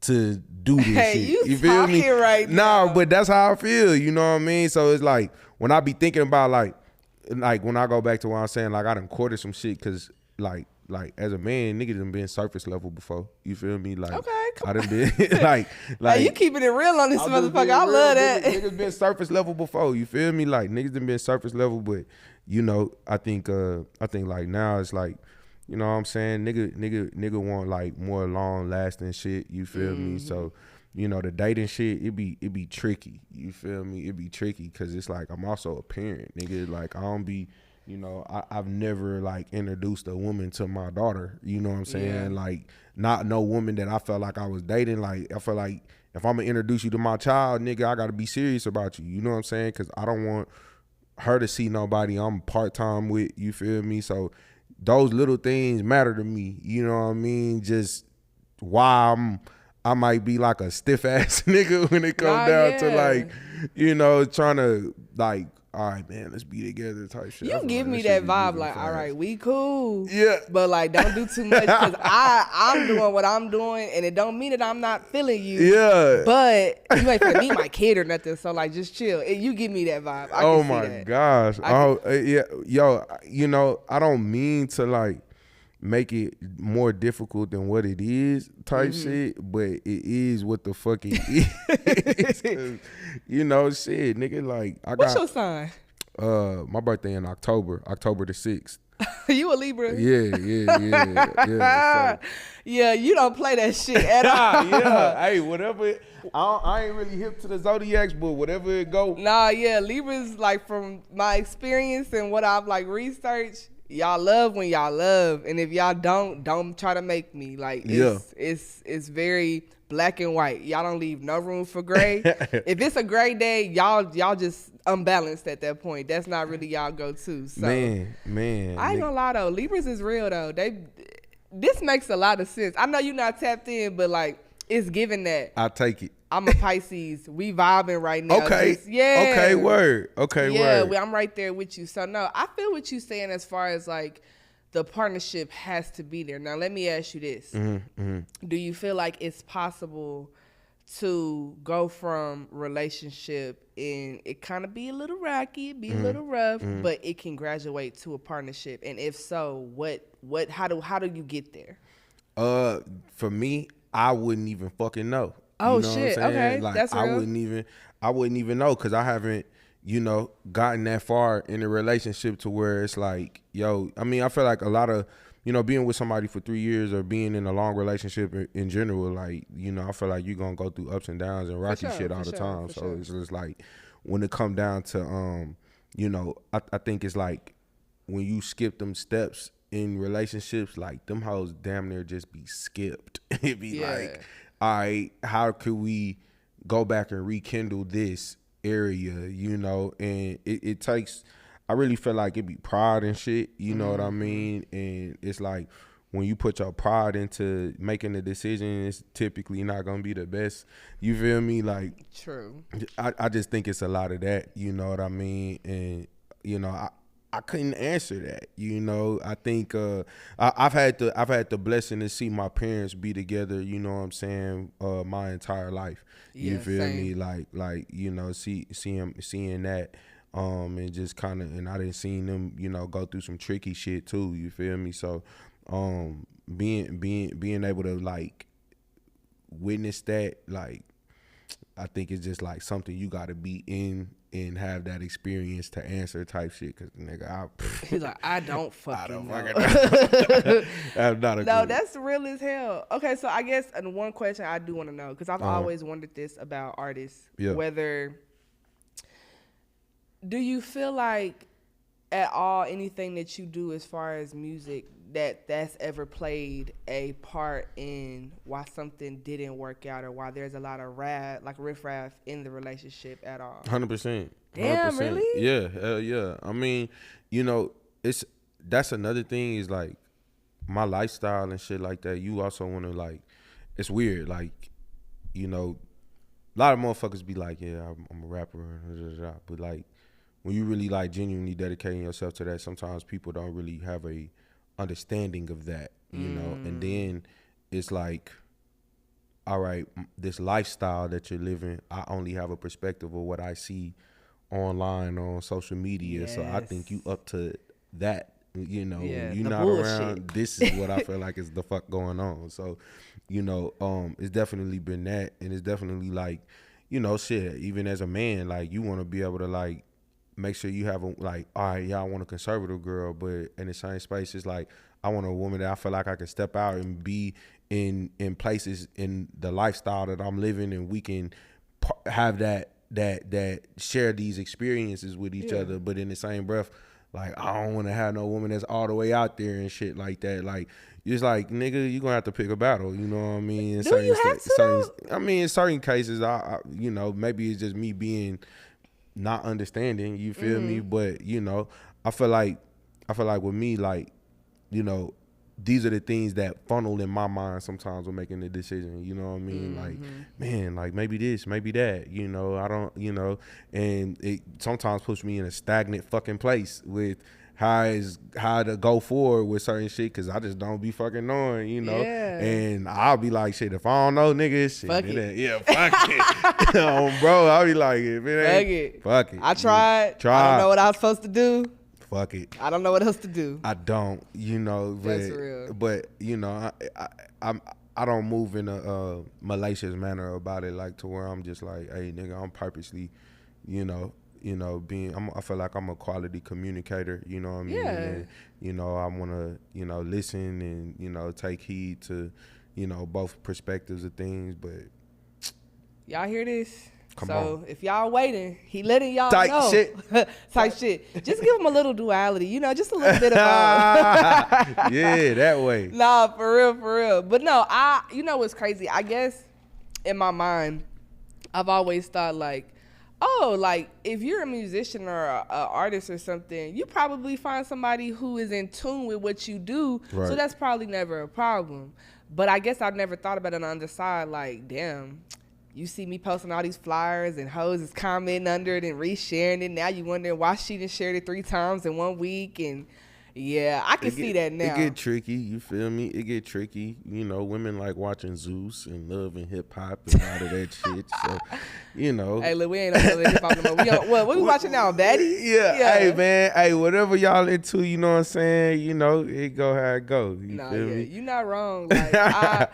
C: to do this shit. You feel me?
A: Right now.
C: Nah, but that's how I feel. You know what I mean? So it's like, when I be thinking about like when I go back to what I'm saying, like, I done courted some shit, because like as a man, niggas done been surface level before. You feel me? Like,
A: okay,
C: I done been like
A: hey, you keeping it real on this motherfucker. I love that.
C: Niggas been surface level before. You feel me? Like, niggas done been surface level, but you know, I think like now it's like, you know what I'm saying? Nigga want like more long lasting shit. You feel me? So, you know, the dating shit, it be tricky. You feel me? It be tricky, because it's like, I'm also a parent, nigga. Like, I don't be, you know, I've never like introduced a woman to my daughter. You know what I'm saying?
A: Yeah.
C: Like, not no woman that I felt like I was dating. Like, I feel like if I'm gonna introduce you to my child, nigga, I gotta be serious about you. You know what I'm saying? Because I don't want her to see nobody I'm part-time with. You feel me? So those little things matter to me. You know what I mean? Just why I might be like a stiff ass nigga when it comes down to like, you know, trying to like, all right, man, let's be together type shit.
A: You give me that vibe, like, all right, we cool.
C: Yeah.
A: But like, don't do too much, because I'm doing what I'm doing, and it don't mean that I'm not feeling you.
C: Yeah.
A: But you ain't finna be my kid or nothing, so like, just chill. You give me that vibe. I
C: Oh
A: can see
C: my
A: that.
C: gosh. Yeah. Yo, you know, I don't mean to like make it more difficult than what it is type shit, but it is what the fuck it is. 'Cause, you know, shit, nigga, like,
A: What's your sign?
C: My birthday in October the 6th.
A: You a Libra?
C: Yeah. So,
A: Yeah, you don't play that shit at all.
C: yeah. Hey, whatever. I ain't really hip to the zodiacs, but whatever it go.
A: Nah, yeah, Libras, like, from my experience and what I've like researched, y'all love when y'all love, and if y'all don't try to make me. Like, it's very black and white. Y'all don't leave no room for gray. If it's a gray day, y'all just unbalanced at that point. That's not really y'all go-to. So
C: Man.
A: I ain't gonna lie though, Libras is real though. This makes a lot of sense. I know you're not tapped in, but like, it's given that.
C: I take it.
A: I'm a Pisces. We vibing right now.
C: Okay.
A: Yeah.
C: Okay, word.
A: Yeah, I'm right there with you. So no, I feel what you're saying as far as like the partnership has to be there. Now let me ask you this. Do you feel like it's possible to go from relationship and it kind of be a little rocky, be a little rough, but it can graduate to a partnership? And if so, how do you get there?
C: For me, I wouldn't even fucking know.
A: Oh,
C: you know
A: shit.
C: what I'm saying?
A: Okay.
C: Like,
A: That's real.
C: I wouldn't even know, because I haven't, you know, gotten that far in a relationship to where it's like, yo, I mean, I feel like a lot of, you know, being with somebody for 3 years or being in a long relationship in general, like, you know, I feel like you're going to go through ups and downs and rocky shit all the time. So it's just like, when it come down to, you know, I think it's like, when you skip them steps in relationships, like, them hoes damn near just be skipped. It be like, all right, how could we go back and rekindle this area, you know? And it takes, I really feel like it be pride and shit, you know what I mean? And it's like, when you put your pride into making a decision, it's typically not gonna be the best. You feel me? Like,
A: true.
C: I just think it's a lot of that, you know what I mean? And, you know, I couldn't answer that, you know. I think I've had the blessing to see my parents be together, you know what I'm saying, my entire life. You feel me? Like you know, seeing that, and just kind of, and I didn't see them, you know, go through some tricky shit too. You feel me? So, being able to like witness that, like, I think it's just like something you got to be in and have that experience to answer type shit. Cause nigga,
A: he's like, I don't fucking know.
C: I'm not a
A: no, that's real as hell. Okay, so I guess one question I do want to know, because I've always wondered this about artists, whether do you feel like at all anything that you do as far as music that's ever played a part in why something didn't work out or why there's a lot of riffraff in the relationship at all?
C: 100%.
A: Damn, really?
C: Yeah, hell yeah. I mean, that's another thing is like my lifestyle and shit like that. You also want to like, it's weird. Like, a lot of motherfuckers be like, yeah, I'm a rapper, but like when you really like genuinely dedicating yourself to that, sometimes people don't really have a understanding of that, and then it's like, all right, this lifestyle that you're living, I only have a perspective of what I see online on social media.
A: Yes.
C: So I think you up to that, you're not
A: bullshit.
C: around. This is what I feel like is the fuck going on. So, it's definitely been that, and it's definitely like, shit, even as a man, like you want to be able to like make sure you have a, like, all right, yeah, I want a conservative girl, but in the same space, it's like I want a woman that I feel like I can step out and be in places in the lifestyle that I'm living, and we can have that share these experiences with each other. But in the same breath, like I don't want to have no woman that's all the way out there and shit like that. Like it's like, nigga, you gonna have to pick a battle. You know what I mean?
A: Do you have to?
C: I mean, in certain cases, I maybe it's just me being not understanding, you feel me? But I feel like with me, like, these are the things that funnel in my mind sometimes when making the decision, you know what I mean? Like, man, like maybe this, maybe that, I don't, and it sometimes puts me in a stagnant fucking place with how to go forward with certain shit, because I just don't be fucking knowing,
A: Yeah.
C: And I'll be like, shit, if I don't know, nigga, shit,
A: fuck it.
C: Yeah, fuck it. Bro, I'll be like, if it ain't, fuck it.
A: I tried. I don't know what I was supposed to do.
C: Fuck it.
A: I don't know what else to do.
C: I don't, but,
A: That's real.
C: But I don't move in a malicious manner about it, like to where I'm just like, hey, nigga, I'm purposely, I feel like I'm a quality communicator, you know what I mean?
A: Yeah.
C: And, I want to, listen and, take heed to, both perspectives of things, but.
A: Y'all hear this?
C: Come
A: so
C: on.
A: if y'all waiting, he letting y'all
C: Type
A: know.
C: shit.
A: Type shit. Just give him a little duality, just a little bit of
C: yeah, that way.
A: Nah, for real. But no, what's crazy? I guess in my mind, I've always thought like, oh, like if you're a musician or a artist or something, you probably find somebody who is in tune with what you do.
C: Right.
A: So that's probably never a problem. But I guess I've never thought about it on the other side, like, damn, you see me posting all these flyers and hoes is commenting under it and resharing it. Now you wondering why she done shared it 3 times in 1 week. And yeah, I can see that now.
C: It get tricky, you feel me? It get tricky. Women like watching Zeus and Love and Hip Hop and all of that shit. So,
A: Hey, look, we ain't on hip hop no more. What we watching now, Baddie?
C: Yeah. Hey, man. Hey, whatever y'all into, you know what I'm saying? It go how it go. You feel me?
A: You're not wrong. Like, I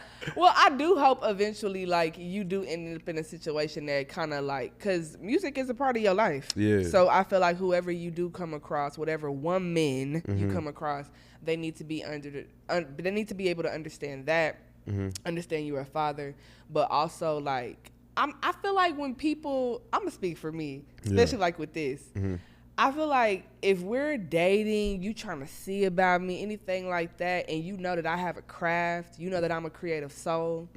A: do hope eventually, like, you do end up in a situation that kind of like, because music is a part of your life.
C: Yeah.
A: So I feel like whoever you do come across, whatever woman you come across, they need to be they need to be able to understand that, understand you're a father, but also like, I feel like when people, I'm gonna speak for me, especially like with this. I feel like if we're dating, you trying to see about me, anything like that, and you know that I have a craft, you know that I'm a creative soul,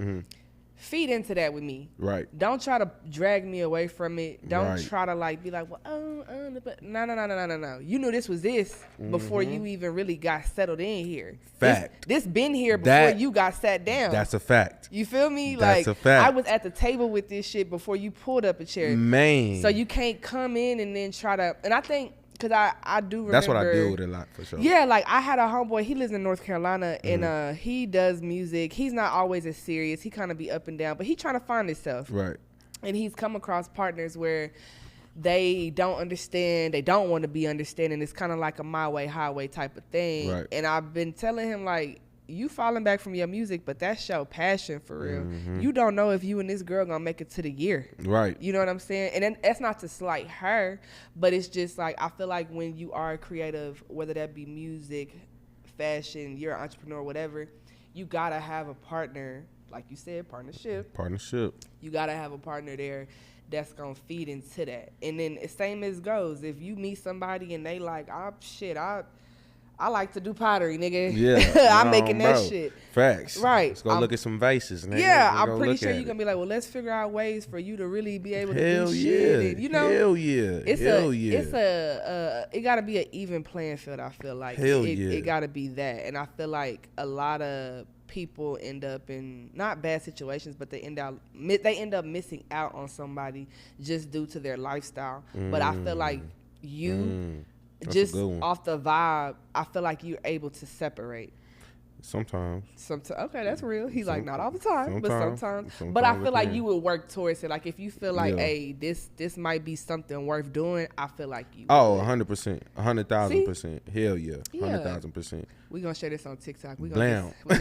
A: feed into that with me.
C: Right.
A: Don't try to drag me away from it. Don't
C: Right.
A: try to like be like, well, but no. You knew this was this before you even really got settled in here.
C: Fact.
A: This been here before you got sat down.
C: That's a fact.
A: You feel me?
C: That's
A: like
C: a fact.
A: I was at the table with this shit before you pulled up a chair.
C: Man.
A: So you can't come in and then try to, and I think, because I do remember.
C: That's what I deal with a lot, for sure.
A: Yeah, like I had a homeboy, he lives in North Carolina, and he does music. He's not always as serious. He kind of be up and down, but he trying to find himself.
C: Right.
A: And he's come across partners where they don't understand, they don't want to be understanding. It's kind of like a my way, highway type of thing.
C: Right.
A: And I've been telling him, like, you falling back from your music, but that's your passion for real. You don't know if you and this girl gonna make it to the year.
C: Right.
A: You know what I'm saying? And then that's not to slight her, but it's just like, I feel like when you are creative, whether that be music, fashion, you're an entrepreneur, whatever, you gotta have a partner like you said, partnership. You gotta have a partner there that's gonna feed into that. And then same as goes, if you meet somebody and they like, I like to do pottery, nigga.
C: Yeah,
A: I'm making that shit.
C: Facts.
A: Right.
C: Let's go look at some vases, nigga.
A: Yeah, I'm pretty sure you're gonna be like, well, let's figure out ways for you to really be able to do shit. And, you know,
C: Hell yeah.
A: It gotta be an even playing field. I feel like it gotta be that, and I feel like a lot of people end up in not bad situations, but they end up missing out on somebody just due to their lifestyle. But I feel like just off the vibe, I feel like you're able to separate.
C: Sometimes.
A: Okay, that's real. He's like, not all the time, but sometimes. But I feel like you would work towards it. Like if you feel like, hey, this might be something worth doing, I feel like you.
C: Oh, 100%, 100,000%. Hell yeah, 100,000%.
A: We're gonna share this on TikTok.
C: Blam.
A: All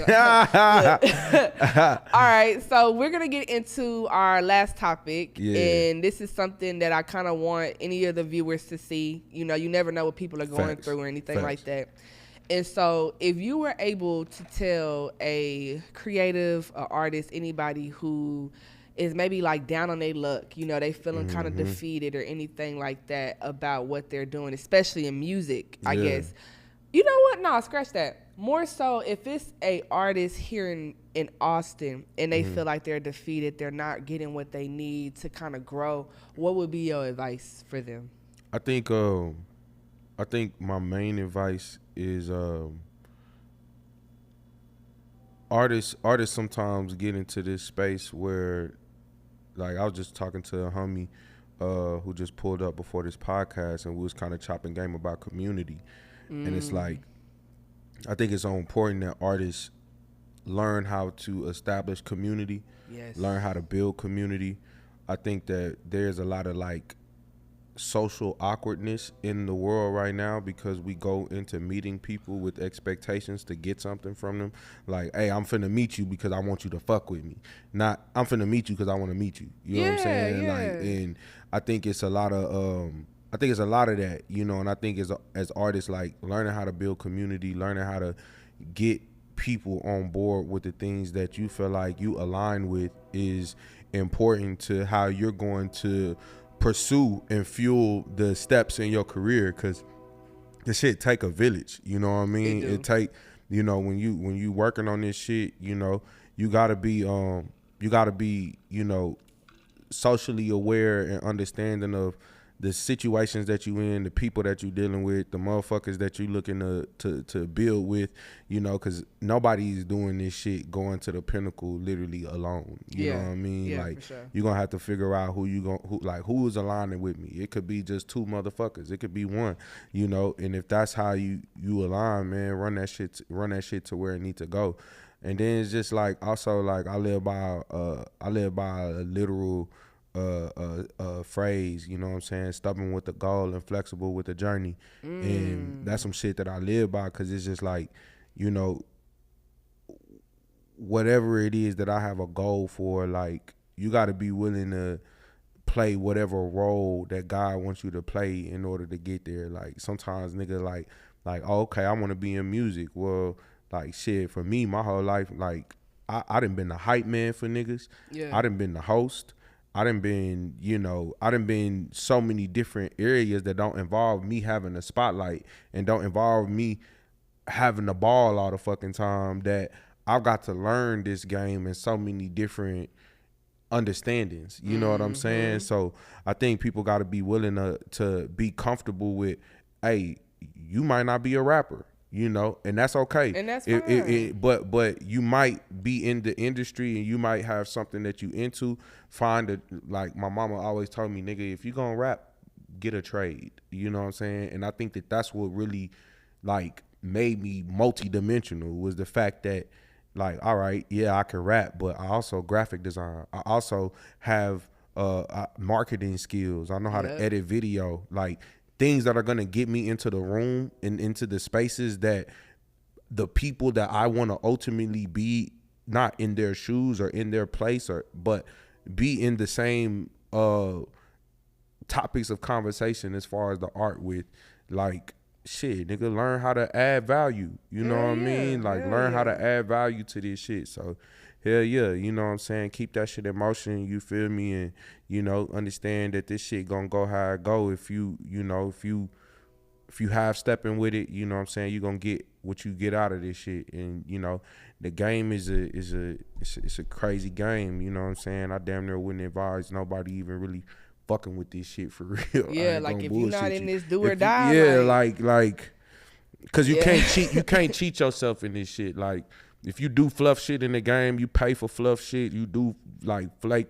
A: right, so we're gonna get into our last topic, and this is something that I kind of want any of the viewers to see. You know, you never know what people are going through or anything like that. And so if you were able to tell a creative, an artist, anybody who is maybe like down on their luck, you know, they feeling kind of defeated or anything like that about what they're doing, especially in music, I guess. You know what? No, scratch that. More so if it's a artist here in Austin and they feel like they're defeated, they're not getting what they need to kind of grow, what would be your advice for them?
C: I think my main advice is artists sometimes get into this space where, like, I was just talking to a homie who just pulled up before this podcast, and we was kind of chopping game about community. And it's like, I think it's so important that artists learn how to establish community, learn how to build community. I think that there's a lot of like social awkwardness in the world right now because we go into meeting people with expectations to get something from them. Like, hey, I'm finna meet you because I want you to fuck with me. Not, I'm finna meet you because I want to meet you. You know what I'm saying?
A: Yeah.
C: Like, and I think it's a lot of that, you know, and I think as artists, like learning how to build community, learning how to get people on board with the things that you feel like you align with is important to how you're going to pursue and fuel the steps in your career, because this shit take a village, you know what I mean? It take, you know, when you working on this shit, you know, you gotta be you know, socially aware and understanding of the situations that you in, the people that you dealing with, the motherfuckers that you looking to build with, you know, because nobody's doing this shit going to the pinnacle literally alone. You know what I mean?
A: Yeah,
C: like,
A: for sure.
C: you're gonna have to figure out who is aligning with me. It could be just two motherfuckers. It could be one, you know. And if that's how you align, man, run that shit to where it needs to go. And then it's just like, also, like, I live by a literal phrase, you know what I'm saying? Stubborn with the goal and flexible with the journey. And that's some shit that I live by, because it's just like, you know, whatever it is that I have a goal for, like, you got to be willing to play whatever role that God wants you to play in order to get there. Like, sometimes nigga like, oh, okay, I want to be in music. Well, like, shit, for me, my whole life, like, I done been the hype man for niggas. I done been the host. I done been so many different areas that don't involve me having a spotlight and don't involve me having the ball all the fucking time, that I've got to learn this game in so many different understandings. You know what I'm saying? So I think people got to be willing to be comfortable with, hey, you might not be a rapper, you know, and that's okay.
A: And that's fine.
C: But you might be in the industry and you might have something that you into. Like my mama always told me, nigga, if you gonna rap, get a trade. You know what I'm saying? And I think that that's what really, like, made me multi-dimensional, was the fact that, like, all right, yeah, I can rap, but I also graphic design. I also have marketing skills. I know how to edit video, like, things that are going to get me into the room and into the spaces that the people that I want to ultimately be, not in their shoes or in their place, but be in the same topics of conversation as far as the art with. Like, shit, nigga, learn how to add value. You know what I mean? Like, learn how to add value to this shit. So, hell yeah, you know what I'm saying? Keep that shit in motion, you feel me? And, you know, understand that this shit gonna go how it go. If you half stepping with it, you know what I'm saying, you gonna get what you get out of this shit. And, you know, the game is a crazy game, you know what I'm saying? I damn near wouldn't advise nobody even really fucking with this shit for real.
A: Yeah, like if you're not in this do or die.
C: Yeah, like cause you can't cheat yourself in this shit. Like, if you do fluff shit in the game, you pay for fluff shit, you do like flake,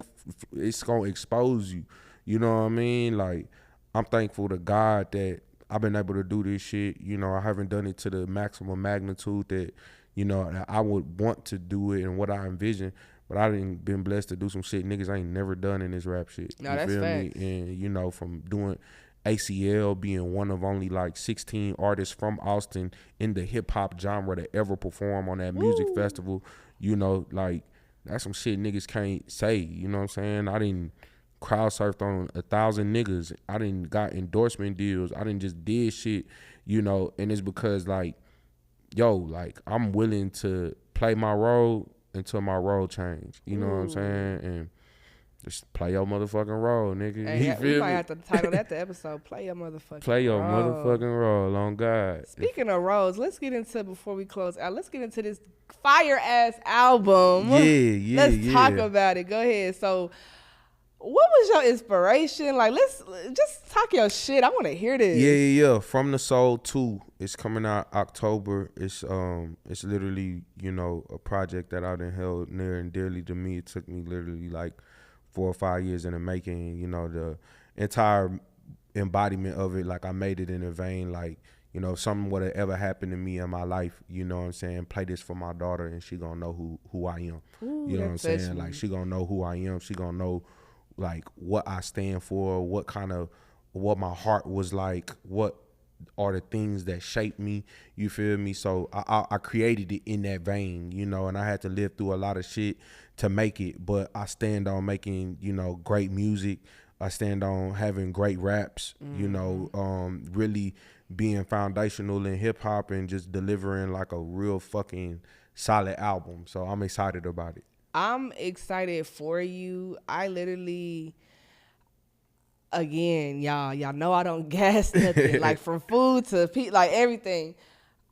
C: it's gonna expose you. You know what I mean? Like, I'm thankful to God that I've been able to do this shit. You know, I haven't done it to the maximum magnitude that, you know, that I would want to do it and what I envision. But I done been blessed to do some shit niggas ain't never done in this rap shit.
A: No,
C: you
A: that's
C: feel
A: facts.
C: me? And, you know, from doing ACL, being one of only like 16 artists from Austin in the hip hop genre to ever perform on that music festival, you know, like, that's some shit niggas can't say. You know what I'm saying? I didn't crowd surfed on 1,000 niggas. I didn't got endorsement deals. I didn't just did shit, you know, and it's because, like, yo, like, I'm willing to play my role until my role change. You know what I'm saying? And just play your motherfucking role, nigga.
A: Hey,
C: you
A: we
C: feel
A: might
C: me?
A: have to title that the episode. Play your motherfucking
C: Play your
A: role.
C: motherfucking role, on God.
A: Speaking of roles, let's get into, before we close out, let's get into this fire ass album. Let's talk about it. Go ahead. So, what was your inspiration? Like, let's just talk your shit. I want to hear this.
C: Yeah. From the Soul 2. It's coming out October. It's literally, you know, a project that I done held near and dearly to me. It took me literally like 4 or 5 years in the making. You know, the entire embodiment of it, like, I made it in a vein, like, you know, if something would have ever happened to me in my life, you know what I'm saying, play this for my daughter and she gonna know who I am.
A: Ooh,
C: you know what I'm saying?
A: me.
C: Like, she gonna know who I am. She gonna know, like, what I stand for, what my heart was like, what are the things that shaped me, you feel me? So I created it in that vein, you know, and I had to live through a lot of shit to make it, but I stand on making, you know, great music. I stand on having great raps, you know, really being foundational in hip hop and just delivering like a real fucking solid album. So I'm excited about it.
A: I'm excited for you. I literally, again, y'all know I don't gas nothing. Like, from food to like everything.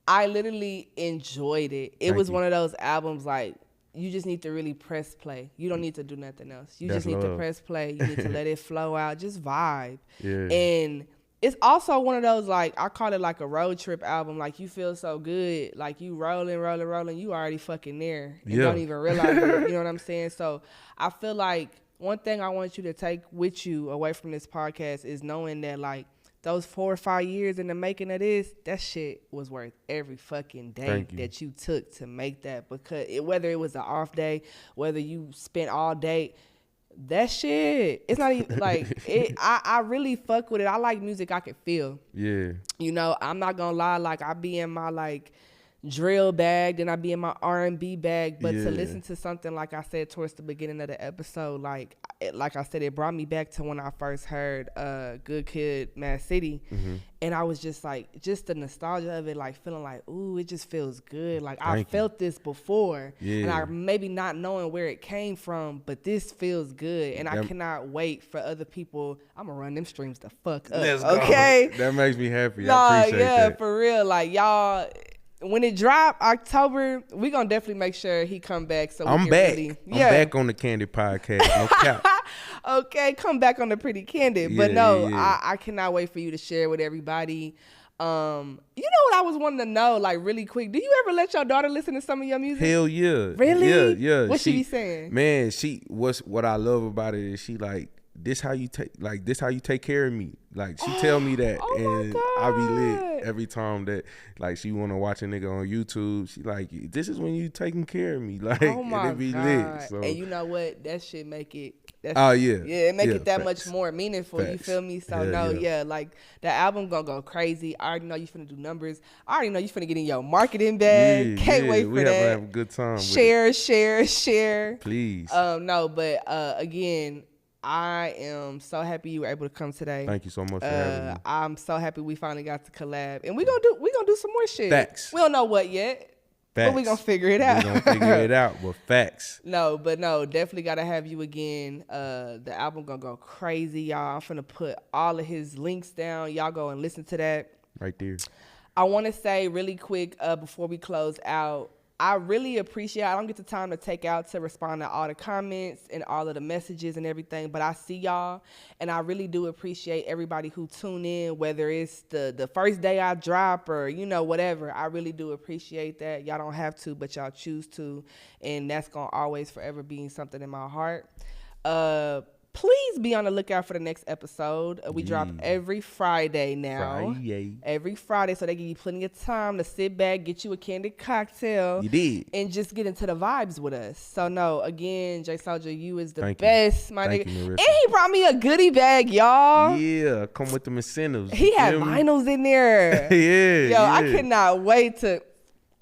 A: I literally enjoyed it. It was one of those albums, like, you just need to really press play. You don't need to do nothing else. You just need to press play. You need to let it flow out. Just vibe.
C: Yeah.
A: And it's also one of those, like, I call it like a road trip album. Like, you feel so good. Like, you rolling. You already fucking there. You don't even realize it. You know what I'm saying? So I feel like one thing I want you to take with you away from this podcast is knowing that, like, those 4 or 5 years in the making of this, that shit was worth every fucking day that you took to make that. Because whether it was an off day, whether you spent all day, that shit, it's not even like it. I really fuck with it. I like music I can feel.
C: Yeah.
A: You know, I'm not gonna lie. Like, I be in my, like, drill bag, then I be in my R&B bag. But to listen to something, like I said towards the beginning of the episode, like I said, it brought me back to when I first heard Good Kid, Mad City. And I was just like, just the nostalgia of it, like, feeling like, ooh, it just feels good. Like, I felt this before. And I maybe not knowing where it came from, but this feels good. And I cannot wait for other people. I'm going to run them streams the fuck up.
C: Let's
A: okay?
C: Go. That makes me happy. I appreciate that.
A: For real. Like, y'all, when it drop October, we gonna definitely make sure he come back. So
C: I'm back. I'm back on the Candid Podcast. No cap.
A: Okay, come back on the Pretty Candid. But I cannot wait for you to share with everybody. You know what I was wanting to know, like, really quick? Do you ever let your daughter listen to some of your music?
C: Hell yeah.
A: Really?
C: Yeah.
A: What she be saying?
C: Man, what I love about it is she like, this how you take care of me. Like, she tell me that, and I be lit every time that, like, she wanna watch a nigga on YouTube. She like, this is when you taking care of me. Like, and it be lit. So.
A: And you know what? That shit make it.
C: It
A: make it that much more meaningful. Facts. You feel me? So like, the album gonna go crazy. I already know you finna do numbers. I already know you finna get in your marketing bag. Can't wait for that.
C: We have a good time.
A: Share.
C: Please.
A: Again, I am so happy you were able to come today.
C: Thank you so much for having me.
A: I'm so happy we finally got to collab, and we gonna do some more shit.
C: Facts.
A: We don't know what yet. But we gonna figure it out.
C: We gonna figure it out with facts.
A: No, definitely gotta have you again. The album gonna go crazy, y'all. I'm finna put all of his links down. Y'all go and listen to that.
C: Right there.
A: I want to say really quick before we close out, I really appreciate, I don't get the time to take out to respond to all the comments and all of the messages and everything, but I see y'all, and I really do appreciate everybody who tune in, whether it's the first day I drop or, you know, whatever. I really do appreciate that. Y'all don't have to, but y'all choose to, and that's going to always forever be something in my heart. Please be on the lookout for the next episode. We drop every Friday now. Every Friday, so they give you plenty of time to sit back, get you a candid cocktail.
C: You did.
A: And just get into the vibes with us. So, no, again, J Soulja, you is the best, my nigga. And he brought me a goodie bag, y'all.
C: Yeah, come with them incentives.
A: He had vinyls in there. Yo, I cannot wait to.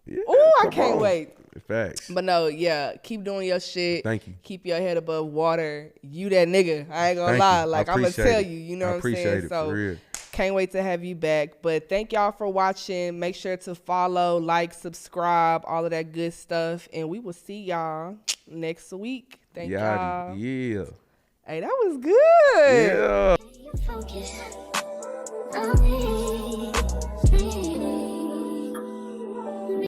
A: I can't wait.
C: Facts.
A: But no, yeah, keep doing your shit.
C: Thank you.
A: Keep your head above water. You that nigga. I ain't gonna lie. Like, I'm gonna tell you, you know what I'm saying?
C: Appreciate it,
A: so
C: for real.
A: Can't wait to have you back. But thank y'all for watching. Make sure to follow, like, subscribe, all of that good stuff. And we will see y'all next week. Thank y'all.
C: Yeah.
A: Hey, that was good.
C: Yeah.
B: Focus on me.